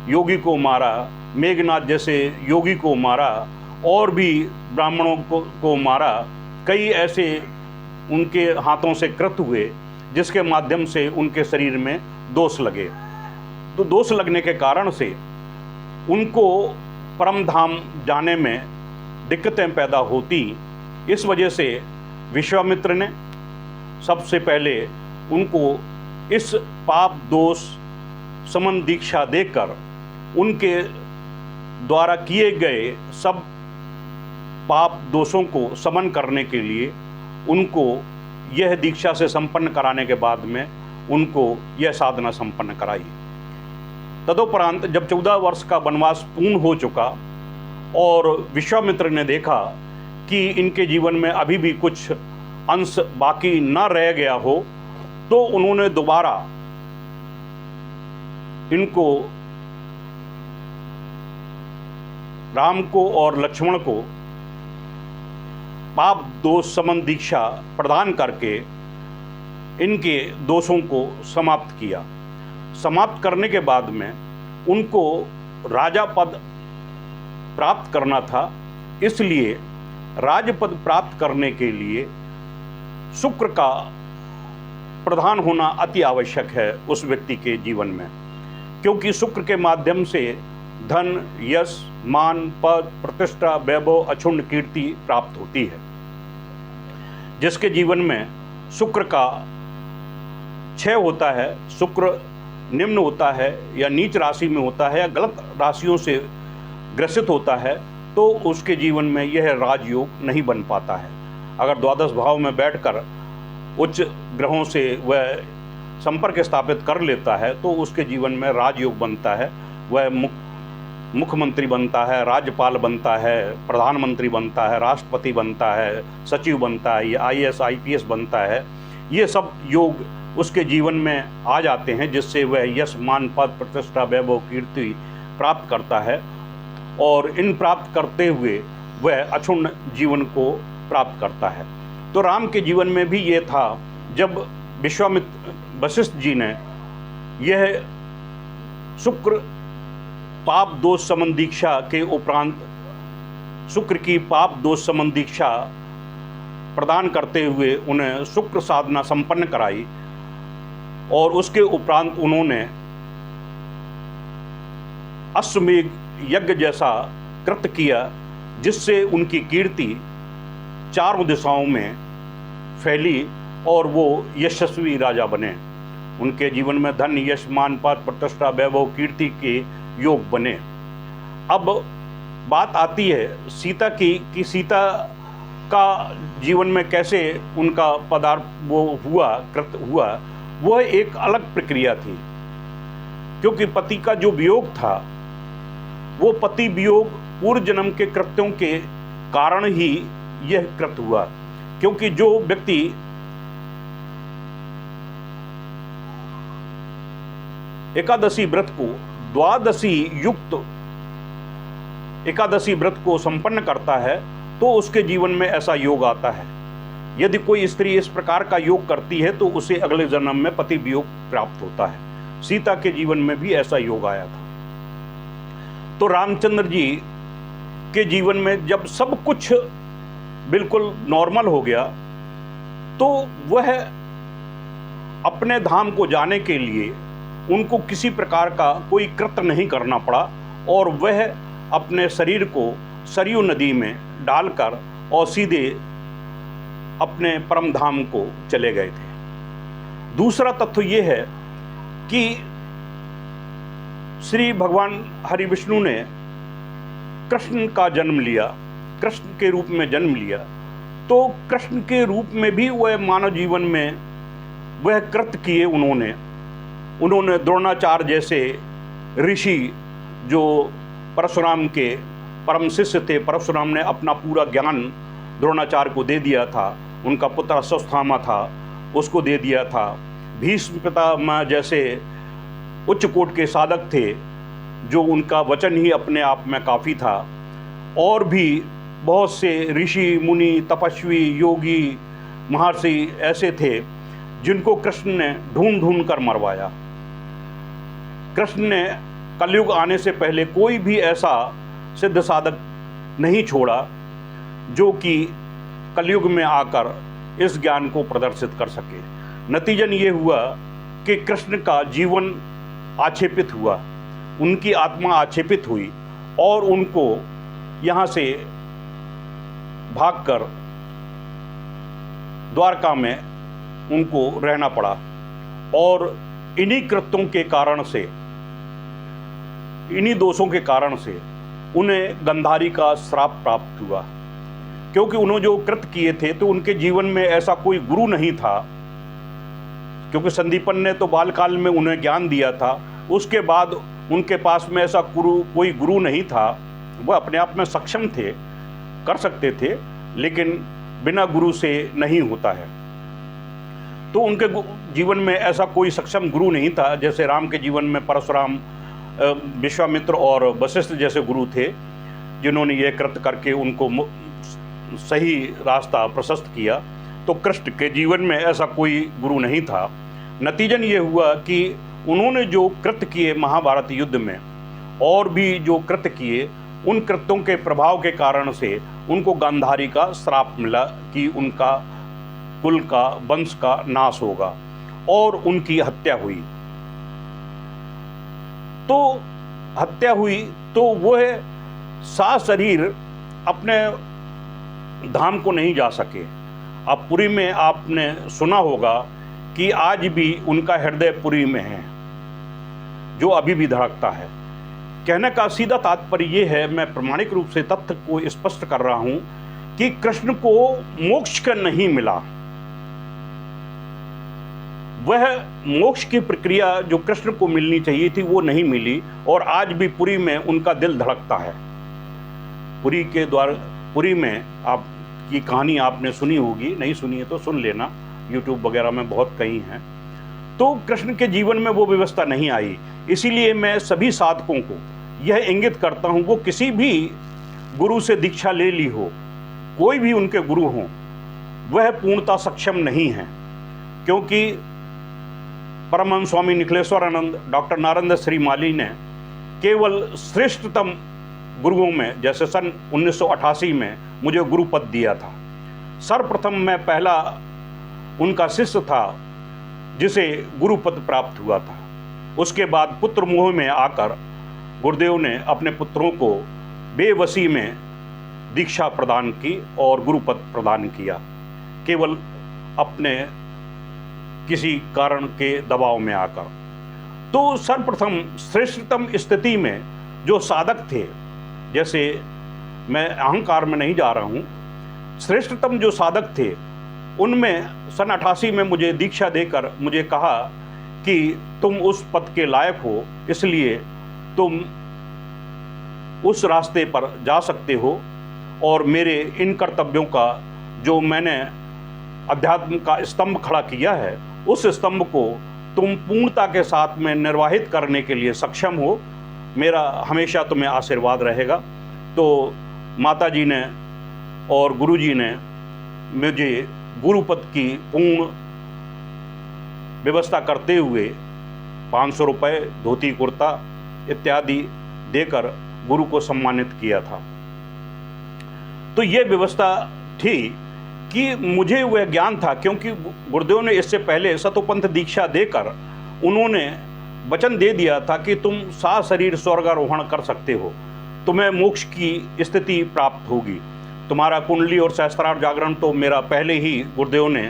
योगी को मारा, मेघनाथ जैसे योगी को मारा और भी ब्राह्मणों को मारा। कई ऐसे उनके हाथों से कृत्य हुए जिसके माध्यम से उनके शरीर में दोष लगे। तो दोष लगने के कारण से उनको परम धाम जाने में दिक्कतें पैदा होती। इस वजह से विश्वामित्र ने सबसे पहले उनको इस पाप दोष समन दीक्षा देकर उनके द्वारा किए गए सब पाप दोषों को समन करने के लिए उनको यह दीक्षा से संपन्न कराने के बाद में उनको यह साधना संपन्न कराई। तदुपरांत जब 14 वर्ष का वनवास पूर्ण हो चुका और विश्वामित्र ने देखा कि इनके जीवन में अभी भी कुछ अंश बाकी न रह गया हो, तो उन्होंने दोबारा इनको, राम को और लक्ष्मण को पाप दोष समन दीक्षा प्रदान करके इनके दोषों को समाप्त किया। समाप्त करने के बाद में उनको राजा पद प्राप्त करना था, इसलिए राजपद प्राप्त करने के लिए शुक्र का प्रधान होना अति आवश्यक है उस व्यक्ति के जीवन में, क्योंकि शुक्र के माध्यम से धन, यश, मान, पद, प्रतिष्ठा, वैभव, अक्षुण्ण कीर्ति प्राप्त होती है। जिसके जीवन में शुक्र का क्षय होता है, शुक्र निम्न होता है या नीच राशि में होता है या गलत राशियों से ग्रसित होता है, तो उसके जीवन में यह राजयोग नहीं बन पाता है। अगर द्वादश भाव में बैठकर उच्च ग्रहों से वह संपर्क स्थापित कर लेता है तो उसके जीवन में राजयोग बनता है। वह मुख्यमंत्री बनता है, राज्यपाल बनता है, प्रधानमंत्री बनता है, राष्ट्रपति बनता है, सचिव बनता है, या IAS IPS बनता है। ये सब योग उसके जीवन में आ जाते हैं, जिससे वह यश, मान, पद, प्रतिष्ठा, वैभव, कीर्ति प्राप्त करता है और इन प्राप्त करते हुए वह अक्षुण्ण जीवन को प्राप्त करता है। तो राम के जीवन में भी ये था। जब वशिष्ठ जी ने यह शुक्र पाप दोष समन दीक्षा के उपरांत शुक्र की पाप दोष समन दीक्षा प्रदान करते हुए उन्हें शुक्र साधना संपन्न कराई और उसके उपरांत उन्होंने अश्वमेध यज्ञ जैसा कृत्य किया, जिससे उनकी कीर्ति चारों दिशाओं में फैली और वो यशस्वी राजा बने। उनके जीवन में धन, यश, मान, पद, प्रतिष्ठा, वैभव, कीर्ति के योग बने। अब बात आती है सीता की कि सीता का जीवन में कैसे उनका पदार्थ वो हुआ, कृत्य हुआ। वह एक अलग प्रक्रिया थी, क्योंकि पति का जो वियोग था वो पति वियोग पूर्व जन्म के कृत्यों के कारण ही यह कृत्य हुआ। क्योंकि जो व्यक्ति एकादशी व्रत को, द्वादशी युक्त एकादशी व्रत को संपन्न करता है तो उसके जीवन में ऐसा योग आता है। यदि कोई स्त्री इस प्रकार का योग करती है तो उसे अगले जन्म में पति वियोग प्राप्त होता है। सीता के जीवन में भी ऐसा योग आया था। तो रामचंद्र जी के जीवन में जब सब कुछ बिल्कुल नॉर्मल हो गया तो वह अपने धाम को जाने के लिए उनको किसी प्रकार का कोई कृत्य नहीं करना पड़ा और वह अपने शरीर को सरयू नदी में डालकर और सीधे अपने परम धाम को चले गए थे। दूसरा तथ्य यह है कि श्री भगवान हरि विष्णु ने कृष्ण का जन्म लिया, कृष्ण के रूप में जन्म लिया, तो कृष्ण के रूप में भी वह मानव जीवन में वह कृत्य किए। उन्होंने द्रोणाचार्य जैसे ऋषि जो परशुराम के परम शिष्य थे, परशुराम ने अपना पूरा ज्ञान द्रोणाचार्य को दे दिया था, उनका पुत्र अश्वत्थामा था उसको दे दिया था, भीष्म पितामह जैसे उच्च कोट के साधक थे जो उनका वचन ही अपने आप में काफ़ी था, और भी बहुत से ऋषि मुनि तपस्वी योगी महर्षि ऐसे थे जिनको कृष्ण ने ढूंढ ढूंढ कर मरवाया। कृष्ण ने कलयुग आने से पहले कोई भी ऐसा सिद्ध साधक नहीं छोड़ा जो कि कलयुग में आकर इस ज्ञान को प्रदर्शित कर सके। नतीजन ये हुआ कि कृष्ण का जीवन आक्षेपित हुआ, उनकी आत्मा आक्षेपित हुई और उनको यहाँ से भागकर द्वारका में उनको रहना पड़ा, और इन्हीं कृत्यों के कारण से, इन्हीं दोषों के कारण से उन्हें गंधारी का श्राप प्राप्त हुआ, क्योंकि उन्होंने जो कृत किए थे तो उनके जीवन में ऐसा कोई गुरु नहीं था, क्योंकि संदीपन ने तो बालकाल में उन्हें ज्ञान दिया था, उसके बाद उनके पास में ऐसा कोई गुरु नहीं था। वह अपने आप में सक्षम थे, कर सकते थे, लेकिन बिना गुरु से नहीं होता है। तो उनके जीवन में ऐसा कोई सक्षम गुरु नहीं था। जैसे राम के जीवन में परशुराम, विश्वामित्र और वशिष्ठ जैसे गुरु थे जिन्होंने ये कृत्य करके उनको सही रास्ता प्रशस्त किया, तो कृष्ण के जीवन में ऐसा कोई गुरु नहीं था। नतीजन ये हुआ कि उन्होंने जो कृत्य किए महाभारत युद्ध में, और भी जो कृत्य किए, उन कृत्यों के प्रभाव के कारण से उनको गांधारी का श्राप मिला कि उनका कुल का, वंश का नाश होगा, और उनकी हत्या हुई। तो हत्या हुई तो वह सशरीर अपने धाम को नहीं जा सके। अब पुरी में आपने सुना होगा कि आज भी उनका हृदय पुरी में है, जो अभी भी धड़कता है। कहने का सीधा तात्पर्य यह है, मैं प्रमाणिक रूप से तथ्य को स्पष्ट कर रहा हूं कि कृष्ण को मोक्ष का नहीं मिला। वह मोक्ष की प्रक्रिया जो कृष्ण को मिलनी चाहिए थी वो नहीं मिली, और आज भी पुरी में उनका दिल धड़कता है। पुरी के द्वार, पुरी में आपकी कहानी आपने सुनी होगी, नहीं सुनी है तो सुन लेना, यूट्यूब वगैरह में बहुत कई हैं। तो कृष्ण के जीवन में वो व्यवस्था नहीं आई। इसीलिए मैं सभी साधकों को यह इंगित करता हूं, वो किसी भी गुरु से दीक्षा ले ली हो, कोई भी उनके गुरु हो, वह पूर्णता सक्षम नहीं है। क्योंकि परमहंस स्वामी निखिलेश्वरानंद, डॉक्टर नारेंद्र श्रीमाली ने केवल श्रेष्ठतम गुरुओं में, जैसे सन 1988 में मुझे गुरुपद दिया था। सर्वप्रथम मैं पहला उनका शिष्य था जिसे गुरुपद प्राप्त हुआ था। उसके बाद पुत्र मोह में आकर गुरुदेव ने अपने पुत्रों को बेवसी में दीक्षा प्रदान की और गुरुपद प्रदान किया, केवल अपने किसी कारण के दबाव में आकर। तो सर्वप्रथम श्रेष्ठतम स्थिति में जो साधक थे, जैसे मैं अहंकार में नहीं जा रहा हूँ, श्रेष्ठतम जो साधक थे उनमें सन 88 में मुझे दीक्षा देकर मुझे कहा कि तुम उस पद के लायक हो, इसलिए तुम उस रास्ते पर जा सकते हो, और मेरे इन कर्तव्यों का जो मैंने अध्यात्म का स्तंभ खड़ा किया है, उस स्तंभ को तुम पूर्णता के साथ में निर्वाहित करने के लिए सक्षम हो। मेरा हमेशा तुम्हें आशीर्वाद रहेगा। तो माता जी ने और गुरु जी ने मुझे गुरुपद की पूर्ण व्यवस्था करते हुए 500 रुपये, धोती कुर्ता इत्यादि देकर गुरु को सम्मानित किया था। तो ये व्यवस्था थी कि मुझे वह ज्ञान था, क्योंकि गुरुदेव ने इससे पहले सतोपंथ दीक्षा देकर उन्होंने वचन दे दिया था कि तुम सशरीर स्वर्गारोहण कर सकते हो, तुम्हें मोक्ष की स्थिति प्राप्त होगी। तुम्हारा कुंडली और सहस्त्रार जागरण तो मेरा पहले ही गुरुदेव ने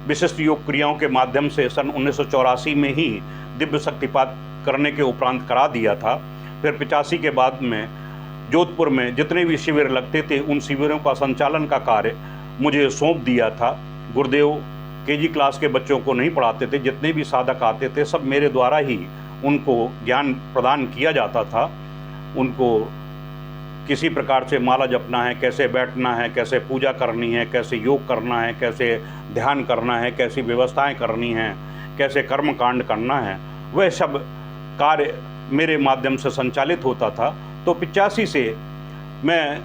विशिष्ट योग क्रियाओं के माध्यम से सन 1984 में ही दिव्य शक्तिपात करने के उपरांत करा दिया था। फिर 85 के बाद में जोधपुर में जितने भी शिविर लगते थे उन शिविरों का संचालन का कार्य मुझे सौंप दिया था। गुरुदेव केजी क्लास के बच्चों को नहीं पढ़ाते थे, जितने भी साधक आते थे सब मेरे द्वारा ही उनको ज्ञान प्रदान किया जाता था। उनको किसी प्रकार से माला जपना है, कैसे बैठना है, कैसे पूजा करनी है, कैसे योग करना है, कैसे ध्यान करना है, कैसी व्यवस्थाएं करनी हैं, कैसे कर्म कांड करना है, वह सब कार्य मेरे माध्यम से संचालित होता था। तो 85 से मैं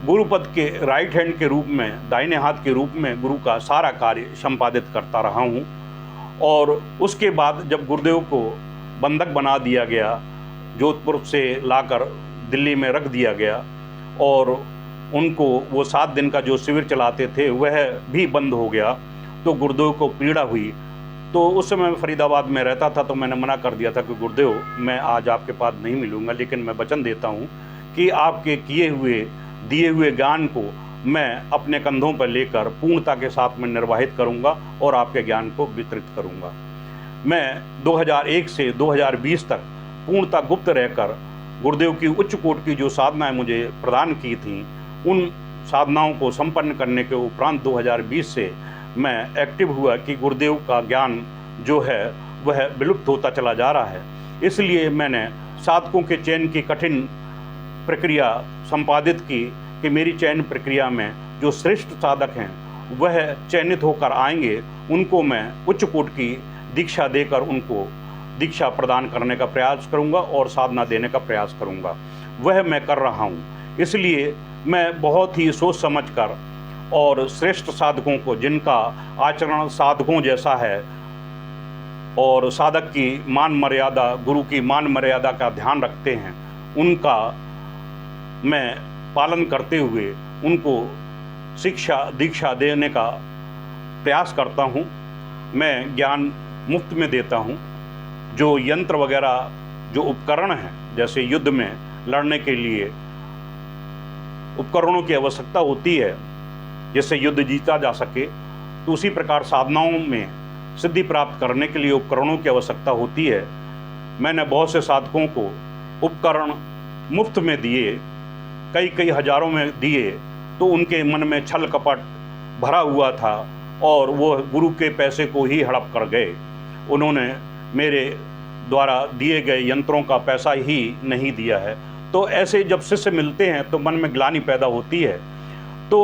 गुरुपद के राइट हैंड के रूप में, दाहिने हाथ के रूप में गुरु का सारा कार्य संपादित करता रहा हूँ। और उसके बाद जब गुरुदेव को बंधक बना दिया गया, जोधपुर से लाकर दिल्ली में रख दिया गया और उनको वो 7 दिन का जो शिविर चलाते थे वह भी बंद हो गया, तो गुरुदेव को पीड़ा हुई। तो उस समय मैं फरीदाबाद में रहता था, तो मैंने मना कर दिया था कि गुरुदेव मैं आज आपके पास नहीं मिलूँगा, लेकिन मैं वचन देता हूँ कि आपके दिए हुए ज्ञान को मैं अपने कंधों पर लेकर पूर्णता के साथ में निर्वाहित करूँगा और आपके ज्ञान को वितरित करूँगा। मैं 2001 से 2020 तक पूर्णता गुप्त रहकर गुरुदेव की उच्च कोटि की जो साधनाएं मुझे प्रदान की थीं, उन साधनाओं को संपन्न करने के उपरांत 2020 से मैं एक्टिव हुआ कि गुरुदेव का ज्ञान जो है वह विलुप्त होता चला जा रहा है। इसलिए मैंने साधकों के चयन की कठिन प्रक्रिया संपादित की कि मेरी चयन प्रक्रिया में जो श्रेष्ठ साधक हैं वह चयनित होकर आएंगे, उनको मैं उच्च कोटि की दीक्षा देकर उनको दीक्षा प्रदान करने का प्रयास करूंगा और साधना देने का प्रयास करूंगा। वह मैं कर रहा हूं। इसलिए मैं बहुत ही सोच समझकर और श्रेष्ठ साधकों को, जिनका आचरण साधकों जैसा है और साधक की मान मर्यादा, गुरु की मान मर्यादा का ध्यान रखते हैं, उनका मैं पालन करते हुए उनको शिक्षा दीक्षा देने का प्रयास करता हूँ। मैं ज्ञान मुफ्त में देता हूँ। जो यंत्र वगैरह, जो उपकरण हैं, जैसे युद्ध में लड़ने के लिए उपकरणों की आवश्यकता होती है जिससे युद्ध जीता जा सके, तो उसी प्रकार साधनाओं में सिद्धि प्राप्त करने के लिए उपकरणों की आवश्यकता होती है। मैंने बहुत से साधकों को उपकरण मुफ्त में दिए, कई हजारों में दिए, तो उनके मन में छल कपट भरा हुआ था और वो गुरु के पैसे को ही हड़प कर गए। उन्होंने मेरे द्वारा दिए गए यंत्रों का पैसा ही नहीं दिया है। तो ऐसे जब शिष्य मिलते हैं तो मन में ग्लानि पैदा होती है। तो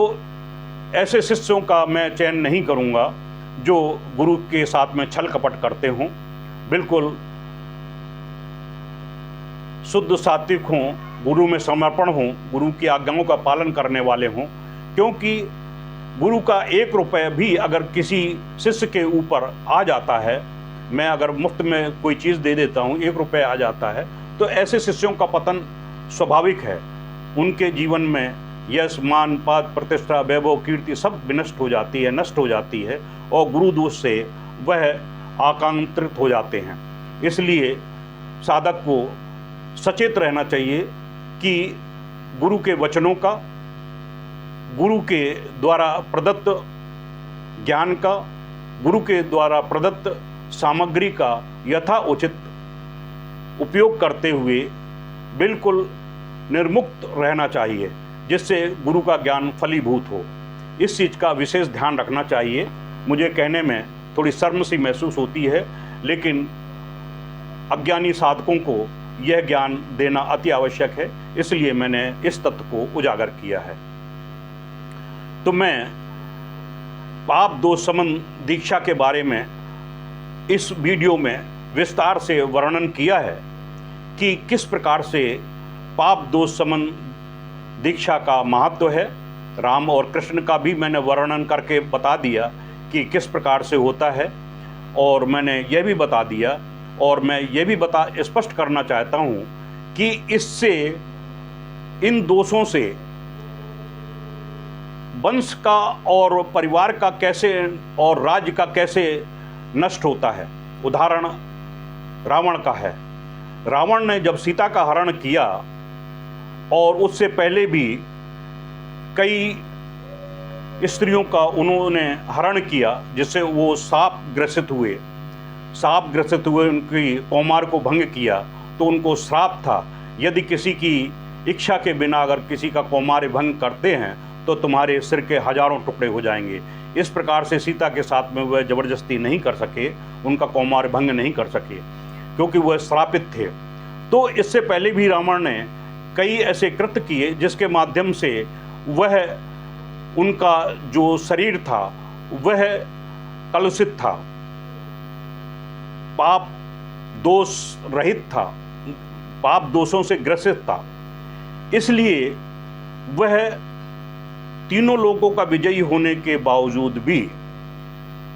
ऐसे शिष्यों का मैं चयन नहीं करूँगा जो गुरु के साथ में छल कपट करते हों। बिल्कुल शुद्ध सात्विक हों, गुरु में समर्पण हों, गुरु की आज्ञाओं का पालन करने वाले हों। क्योंकि गुरु का 1 रुपये भी अगर किसी शिष्य के ऊपर आ जाता है, मैं अगर मुफ्त में कोई चीज़ दे देता हूँ, 1 रुपये आ जाता है, तो ऐसे शिष्यों का पतन स्वाभाविक है। उनके जीवन में यश, मान, पद, प्रतिष्ठा, वैभव, कीर्ति सब विनष्ट हो जाती है, नष्ट हो जाती है और गुरु दोष से वह आकांत्रित हो जाते हैं। इसलिए साधक को सचेत रहना चाहिए कि गुरु के वचनों का, गुरु के द्वारा प्रदत्त ज्ञान का, गुरु के द्वारा प्रदत्त सामग्री का यथा उचित उपयोग करते हुए बिल्कुल निर्मुक्त रहना चाहिए, जिससे गुरु का ज्ञान फलीभूत हो। इस चीज़ का विशेष ध्यान रखना चाहिए। मुझे कहने में थोड़ी शर्म सी महसूस होती है, लेकिन अज्ञानी साधकों को यह ज्ञान देना अति आवश्यक है, इसलिए मैंने इस तथ्य को उजागर किया है। तो मैं पाप दोष समन दीक्षा के बारे में इस वीडियो में विस्तार से वर्णन किया है कि किस प्रकार से पाप दोष समन दीक्षा का महत्व है। राम और कृष्ण का भी मैंने वर्णन करके बता दिया कि किस प्रकार से होता है, और मैंने यह भी बता दिया और मैं ये भी स्पष्ट करना चाहता हूँ कि इससे, इन दोषों से वंश का और परिवार का कैसे और राज्य का कैसे नष्ट होता है। उदाहरण रावण का है। रावण ने जब सीता का हरण किया और उससे पहले भी कई स्त्रियों का उन्होंने हरण किया, जिससे वो सांप ग्रसित हुए, उनकी कौमार को भंग किया, तो उनको श्राप था, यदि किसी की इच्छा के बिना अगर किसी का कौमार भंग करते हैं तो तुम्हारे सिर के हजारों टुकड़े हो जाएंगे। इस प्रकार से सीता के साथ में वह जबरदस्ती नहीं कर सके, उनका कौमार भंग नहीं कर सके, क्योंकि वह श्रापित थे। तो इससे पहले भी रावण ने कई ऐसे कृत्य किए जिसके माध्यम से वह उनका जो शरीर था वह कलुषित था, पाप दोष रहित था, पाप दोषों से ग्रसित था। इसलिए वह तीनों लोकों का विजयी होने के बावजूद भी,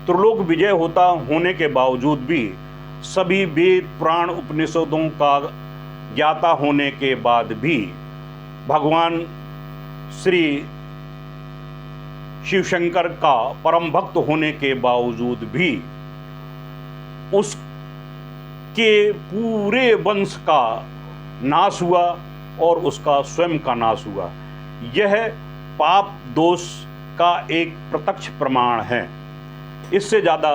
त्रिलोक विजय होता होने के बावजूद भी, सभी वेद पुराण उपनिषदों का ज्ञाता होने के बाद भी, भगवान श्री शिव शंकर का परम भक्त होने के बावजूद भी उसके पूरे वंश का नाश हुआ और उसका स्वयं का नाश हुआ। यह पाप दोष का एक प्रत्यक्ष प्रमाण है। इससे ज़्यादा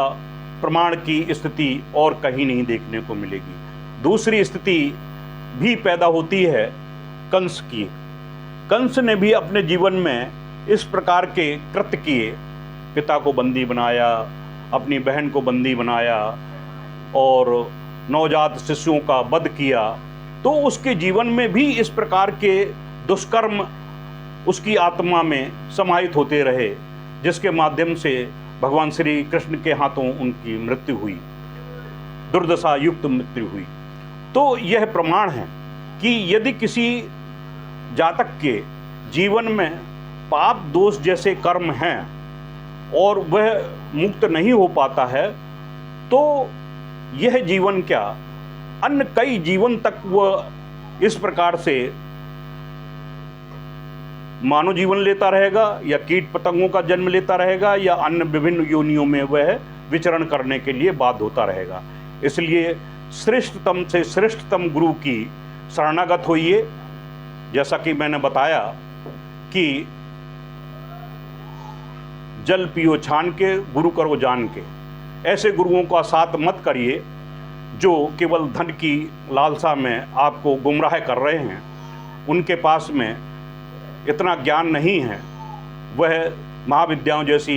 प्रमाण की स्थिति और कहीं नहीं देखने को मिलेगी। दूसरी स्थिति भी पैदा होती है कंस की। कंस ने भी अपने जीवन में इस प्रकार के कृत्य किए, पिता को बंदी बनाया, अपनी बहन को बंदी बनाया और नवजात शिशुओं का वध किया। तो उसके जीवन में भी इस प्रकार के दुष्कर्म उसकी आत्मा में समाहित होते रहे, जिसके माध्यम से भगवान श्री कृष्ण के हाथों उनकी मृत्यु हुई, दुर्दशा युक्त मृत्यु हुई। तो यह प्रमाण है कि यदि किसी जातक के जीवन में पाप दोष जैसे कर्म हैं और वह मुक्त नहीं हो पाता है, तो यह जीवन क्या अन्य कई जीवन तक वह इस प्रकार से मानव जीवन लेता रहेगा या कीट पतंगों का जन्म लेता रहेगा या अन्य विभिन्न योनियों में वह विचरण करने के लिए बाध्य होता रहेगा। इसलिए श्रेष्ठतम से श्रेष्ठतम गुरु की शरणागत होइए। जैसा कि मैंने बताया कि जल पियो छान के, गुरु करो जान के। ऐसे गुरुओं का साथ मत करिए जो केवल धन की लालसा में आपको गुमराह कर रहे हैं। उनके पास में इतना ज्ञान नहीं है, वह महाविद्याओं जैसी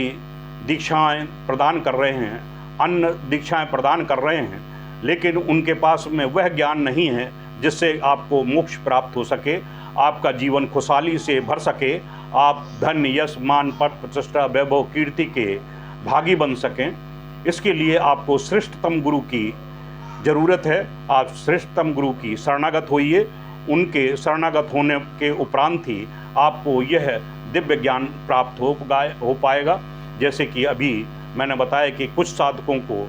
दीक्षाएं प्रदान कर रहे हैं, अन्य दीक्षाएं प्रदान कर रहे हैं, लेकिन उनके पास में वह ज्ञान नहीं है जिससे आपको मोक्ष प्राप्त हो सके, आपका जीवन खुशहाली से भर सके, आप धन यश मान पद प्रतिष्ठा वैभव कीर्ति के भागी बन सकें। इसके लिए आपको श्रेष्ठतम गुरु की ज़रूरत है। आप श्रेष्ठतम गुरु की शरणागत होइए। उनके शरणागत होने के उपरांत ही आपको यह दिव्य ज्ञान प्राप्त हो पाएगा। जैसे कि अभी मैंने बताया कि कुछ साधकों को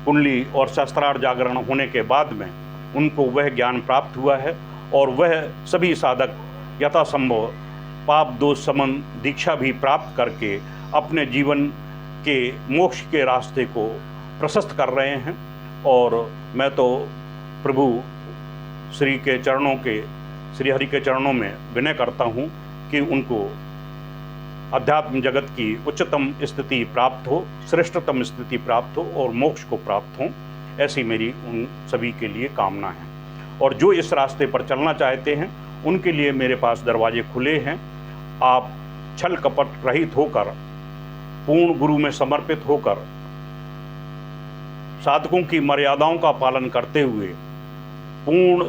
कुंडली और शस्त्रार्थ जागरण होने के बाद में उनको वह ज्ञान प्राप्त हुआ है और वह सभी साधक यथासंभव पाप दोष समन दीक्षा भी प्राप्त करके अपने जीवन के मोक्ष के रास्ते को प्रशस्त कर रहे हैं। और मैं तो प्रभु श्री के चरणों के, श्री हरि के चरणों में विनय करता हूँ कि उनको अध्यात्म जगत की उच्चतम स्थिति प्राप्त हो, श्रेष्ठतम स्थिति प्राप्त हो और मोक्ष को प्राप्त हो। ऐसी मेरी उन सभी के लिए कामना है। और जो इस रास्ते पर चलना चाहते हैं उनके लिए मेरे पास दरवाजे खुले हैं। आप छल कपट रहित होकर, पूर्ण गुरु में समर्पित होकर, साधकों की मर्यादाओं का पालन करते हुए, पूर्ण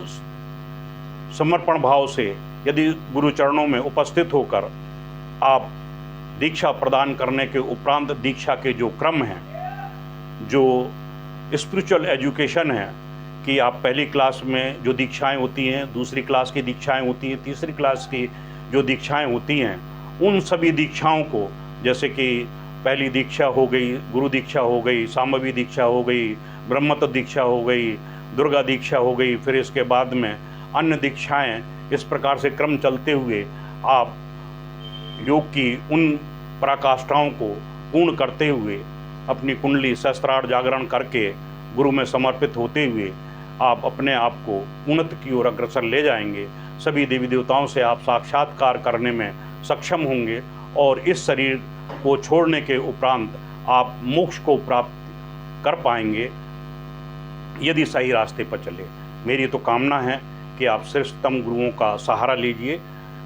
समर्पण भाव से यदि गुरु चरणों में उपस्थित होकर आप दीक्षा प्रदान करने के उपरांत दीक्षा के जो क्रम हैं, जो स्पिरिचुअल एजुकेशन है कि आप पहली क्लास में जो दीक्षाएं होती हैं, दूसरी क्लास की दीक्षाएं होती हैं, तीसरी क्लास की जो दीक्षाएं होती हैं, उन सभी दीक्षाओं को, जैसे कि पहली दीक्षा हो गई, गुरु दीक्षा हो गई, सामवी दीक्षा हो गई, ब्रह्मत्व दीक्षा हो गई, दुर्गा दीक्षा हो गई, फिर इसके बाद में अन्य दीक्षाएं, इस प्रकार से क्रम चलते हुए आप योग की उन पराकाष्ठाओं को पूर्ण करते हुए अपनी कुंडली शस्त्रार्थ जागरण करके गुरु में समर्पित होते हुए आप अपने आप को उन्नति की ओर अग्रसर ले जाएंगे। सभी देवी देवताओं से आप साक्षात्कार करने में सक्षम होंगे और इस शरीर को छोड़ने के उपरांत आप मोक्ष को प्राप्त कर पाएंगे यदि सही रास्ते पर चले। मेरी तो कामना है कि आप श्रेष्ठतम गुरुओं का सहारा लीजिए,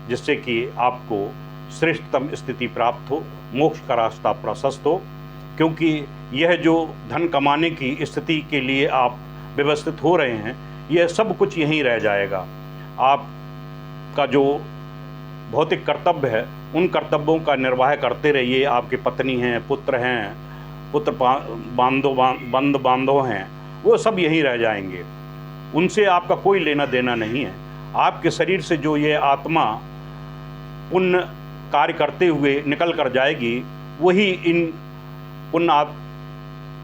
जिससे कि आपको श्रेष्ठतम स्थिति प्राप्त हो, मोक्ष का रास्ता प्रशस्त हो। क्योंकि यह जो धन कमाने की स्थिति के लिए आप व्यवस्थित हो रहे हैं, यह सब कुछ यहीं रह जाएगा। आप आपका जो भौतिक कर्तव्य है उन कर्तव्यों का निर्वाह करते रहिए। आपकी पत्नी हैं, पुत्र हैं, पुत्र बंद बांधव हैं, वो सब यहीं रह जाएंगे, उनसे आपका कोई लेना देना नहीं है। आपके शरीर से जो ये आत्मा पुण्य कार्य करते हुए निकल कर जाएगी, वही इन पुण्य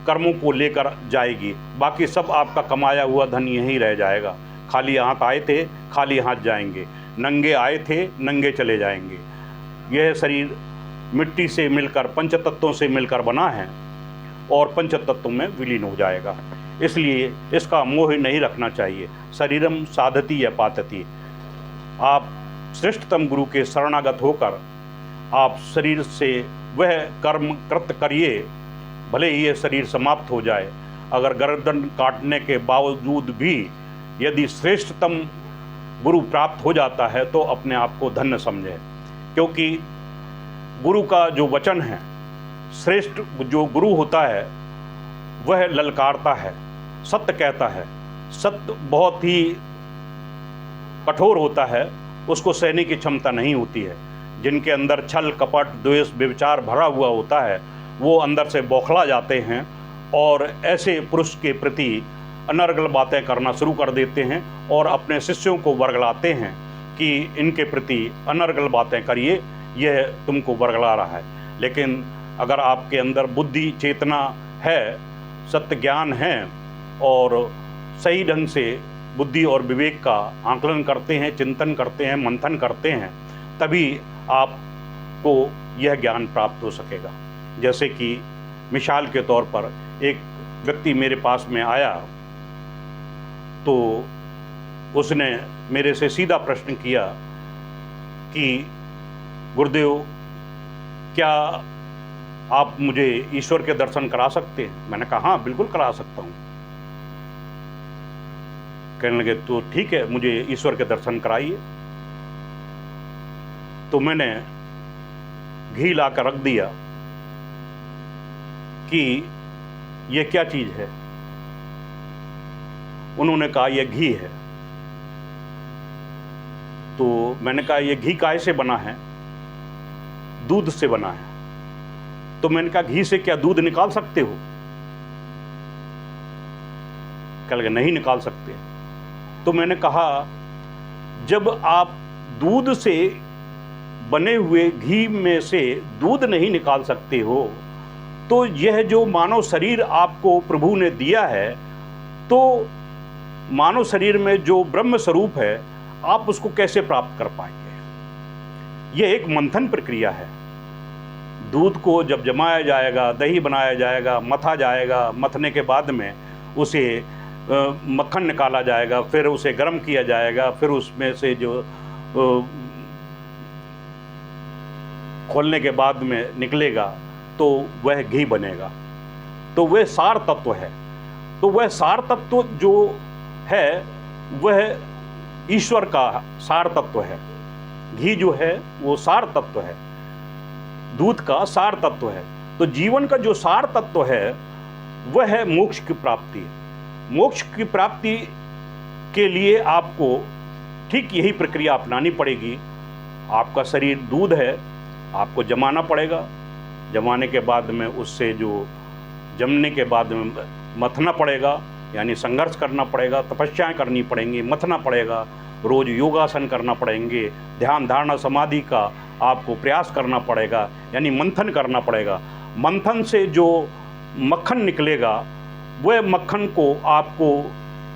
कर्मों को लेकर जाएगी। बाकी सब आपका कमाया हुआ धन यहीं रह जाएगा। खाली हाथ आए थे, खाली हाथ जाएंगे, नंगे आए थे, नंगे चले जाएंगे। यह शरीर मिट्टी से मिलकर, पंच तत्वों से मिलकर बना है और पंच तत्वों में विलीन हो जाएगा। इसलिए इसका मोह नहीं रखना चाहिए। शरीरम साधति या पातति। आप श्रेष्ठतम गुरु के शरणागत होकर आप शरीर से वह कर्म कृत करिए, भले ही यह शरीर समाप्त हो जाए। अगर गर्दन काटने के बावजूद भी यदि श्रेष्ठतम गुरु प्राप्त हो जाता है तो अपने आप को धन्य समझे, क्योंकि गुरु का जो वचन है, श्रेष्ठ जो गुरु होता है वह ललकारता है, सत्य कहता है। सत्य बहुत ही कठोर होता है, उसको सहने की क्षमता नहीं होती है। जिनके अंदर छल कपट द्वेष व्यभिचार भरा हुआ होता है, वो अंदर से बौखला जाते हैं और ऐसे पुरुष के प्रति अनर्गल बातें करना शुरू कर देते हैं और अपने शिष्यों को वर्गलाते हैं कि इनके प्रति अनर्गल बातें करिए, यह तुमको वर्गला रहा है। लेकिन अगर आपके अंदर बुद्धि चेतना है, सत्य ज्ञान है और सही ढंग से बुद्धि और विवेक का आकलन करते हैं, चिंतन करते हैं, मंथन करते हैं, तभी आपको यह ज्ञान प्राप्त हो सकेगा। जैसे कि मिसाल के तौर पर एक व्यक्ति मेरे पास में आया तो उसने मेरे से सीधा प्रश्न किया कि गुरुदेव, क्या आप मुझे ईश्वर के दर्शन करा सकते हैं? मैंने कहा हाँ, बिल्कुल करा सकता हूँ। कहने लगे तो ठीक है, मुझे ईश्वर के दर्शन कराइए। तो मैंने घी लाकर रख दिया कि यह क्या चीज है। उन्होंने कहा यह घी है। तो मैंने कहा यह घी काहे से बना है? दूध से बना है। तो मैंने कहा घी से क्या दूध निकाल सकते हो? कह लगे नहीं निकाल सकते। तो मैंने कहा जब आप दूध से बने हुए घी में से दूध नहीं निकाल सकते हो, तो यह जो मानव शरीर आपको प्रभु ने दिया है, तो मानव शरीर में जो ब्रह्म स्वरूप है, आप उसको कैसे प्राप्त कर पाएंगे? यह एक मंथन प्रक्रिया है। दूध को जब जमाया जाएगा, दही बनाया जाएगा, मथा जाएगा, मथने के बाद में उसे मक्खन निकाला जाएगा, फिर उसे गर्म किया जाएगा, फिर उसमें से जो खोलने के बाद में निकलेगा तो वह घी बनेगा। तो वह सार तत्व है। तो वह सार तत्व जो है वह ईश्वर का सार तत्व है। घी जो है वो सार तत्व है, दूध का सार तत्व है। तो जीवन का जो सार तत्व है वह है मोक्ष की प्राप्ति। मोक्ष की प्राप्ति के लिए आपको ठीक यही प्रक्रिया अपनानी पड़ेगी। आपका शरीर दूध है, आपको जमाना पड़ेगा। जमाने के बाद में उससे जो जमने के बाद में मथना पड़ेगा, यानी संघर्ष करना पड़ेगा, तपस्याएं करनी पड़ेंगी, मथना पड़ेगा, रोज योगासन करना पड़ेंगे, ध्यान धारणा समाधि का आपको प्रयास करना पड़ेगा, यानी मंथन करना पड़ेगा। मंथन से जो मक्खन निकलेगा वह मक्खन को आपको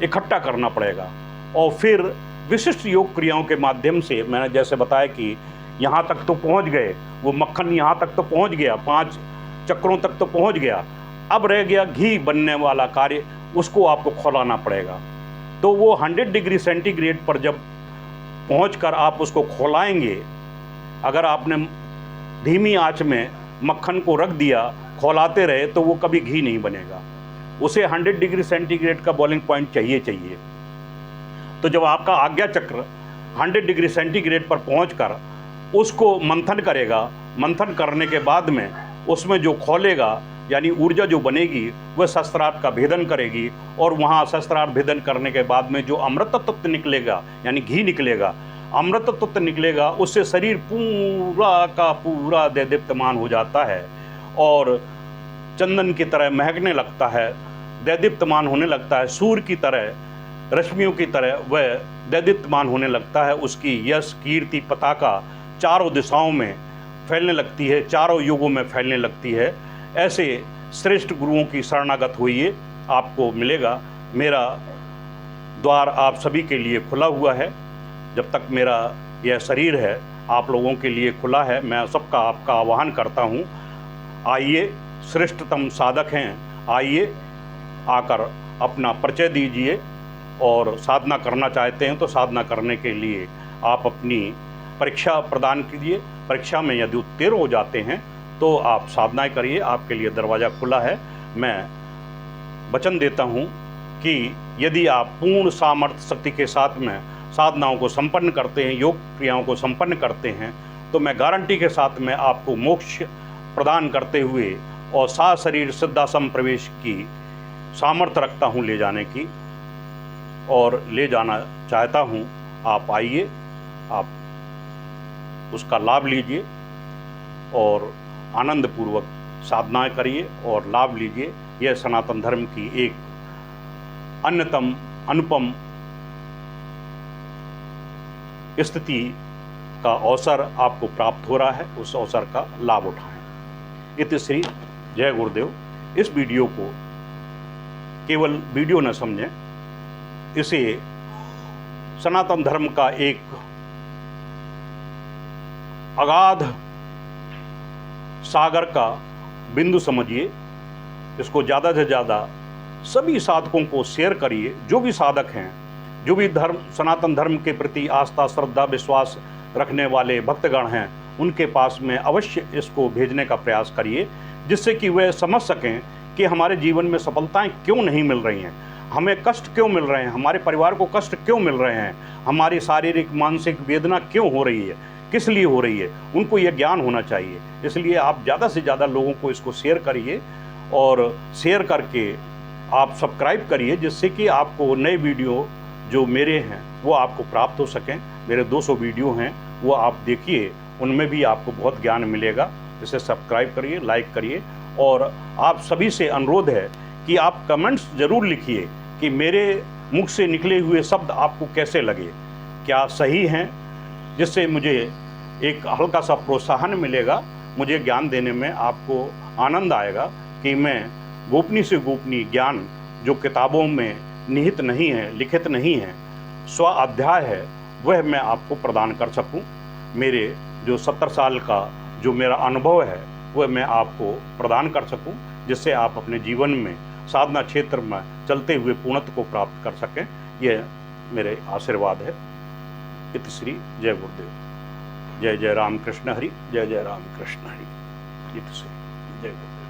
इकट्ठा करना पड़ेगा और फिर विशिष्ट योग क्रियाओं के माध्यम से, मैंने जैसे बताया कि यहाँ तक तो पहुँच गए, वो मक्खन यहाँ तक तो पहुँच गया, 5 चक्रों तक तो पहुँच गया, अब रह गया घी बनने वाला कार्य, उसको आपको खौलाना पड़ेगा। तो वो 100 डिग्री सेंटीग्रेड पर जब पहुंचकर आप उसको खौलाएंगे, अगर आपने धीमी आंच में मक्खन को रख दिया, खौलाते रहे, तो वो कभी घी नहीं बनेगा। उसे 100 डिग्री सेंटीग्रेड का बॉइलिंग पॉइंट चाहिए। तो जब आपका आज्ञा चक्र 100 डिग्री सेंटीग्रेड पर पहुंचकर उसको मंथन करेगा, मंथन करने के बाद में उसमें जो खौलेगा, यानी ऊर्जा जो बनेगी, वह शस्त्रार्थ का भेदन करेगी और वहाँ शस्त्रार्थ भेदन करने के बाद में जो अमृत तत्व निकलेगा, यानी घी निकलेगा, अमृत तत्व निकलेगा, उससे शरीर पूरा का पूरा दैदीप्यमान हो जाता है और चंदन की तरह महकने लगता है, दैदीप्यमान होने लगता है, सूर्य की तरह, रश्मियों की तरह वह दैदीप्यमान होने लगता है। उसकी यश कीर्ति पताका चारों दिशाओं में फैलने लगती है, चारों युगों में फैलने लगती है। ऐसे श्रेष्ठ गुरुओं की शरणागत होइए, आपको मिलेगा। मेरा द्वार आप सभी के लिए खुला हुआ है। जब तक मेरा यह शरीर है आप लोगों के लिए खुला है। मैं सबका आपका आह्वान करता हूँ, आइए, श्रेष्ठतम साधक हैं, आइए, आकर अपना परिचय दीजिए और साधना करना चाहते हैं तो साधना करने के लिए आप अपनी परीक्षा प्रदान कीजिए। परीक्षा में यदि उत्तीर्ण हो जाते हैं तो आप साधनाएं करिए, आपके लिए दरवाज़ा खुला है। मैं वचन देता हूँ कि यदि आप पूर्ण सामर्थ्य शक्ति के साथ में साधनाओं को संपन्न करते हैं, योग क्रियाओं को संपन्न करते हैं, तो मैं गारंटी के साथ में आपको मोक्ष प्रदान करते हुए और सा शरीर सिद्धाश्रम प्रवेश की सामर्थ्य रखता हूँ ले जाने की, और ले जाना चाहता हूँ। आप आइए, आप उसका लाभ लीजिए और आनंदपूर्वक साधनाएं करिए और लाभ लीजिए। यह सनातन धर्म की एक अन्यतम अनुपम स्थिति का अवसर आपको प्राप्त हो रहा है, उस अवसर का लाभ उठाएं। इति श्री जय गुरुदेव। इस वीडियो को केवल वीडियो न समझें, इसे सनातन धर्म का एक अगाध सागर का बिंदु समझिए। इसको ज़्यादा से ज़्यादा सभी साधकों को शेयर करिए। जो भी साधक हैं, जो भी धर्म सनातन धर्म के प्रति आस्था श्रद्धा विश्वास रखने वाले भक्तगण हैं, उनके पास में अवश्य इसको भेजने का प्रयास करिए, जिससे कि वे समझ सकें कि हमारे जीवन में सफलताएं क्यों नहीं मिल रही हैं, हमें कष्ट क्यों मिल रहे हैं, हमारे परिवार को कष्ट क्यों मिल रहे हैं, हमारी शारीरिक मानसिक वेदना क्यों हो रही है, किस लिए हो रही है। उनको यह ज्ञान होना चाहिए। इसलिए आप ज़्यादा से ज़्यादा लोगों को इसको शेयर करिए और शेयर करके आप सब्सक्राइब करिए, जिससे कि आपको नए वीडियो जो मेरे हैं वो आपको प्राप्त हो सकें। मेरे 200 वीडियो हैं, वो आप देखिए, उनमें भी आपको बहुत ज्ञान मिलेगा। इसे सब्सक्राइब करिए, लाइक करिए, और आप सभी से अनुरोध है कि आप कमेंट्स ज़रूर लिखिए कि मेरे मुख से निकले हुए शब्द आपको कैसे लगे, क्या सही हैं, जिससे मुझे एक हल्का सा प्रोत्साहन मिलेगा। मुझे ज्ञान देने में आपको आनंद आएगा कि मैं गोपनीय से गोपनीय ज्ञान जो किताबों में निहित नहीं है, लिखित नहीं है, स्व अध्याय है, वह मैं आपको प्रदान कर सकूं। मेरे जो 70 साल का जो मेरा अनुभव है वह मैं आपको प्रदान कर सकूं, जिससे आप अपने जीवन में साधना क्षेत्र में चलते हुए पूर्णत्व को प्राप्त कर सकें। यह मेरे आशीर्वाद है। इति श्री जय गुरुदेव। जय जय राम कृष्ण हरि, जय जय राम कृष्ण हरि। इति श्री जय गुरुदेव।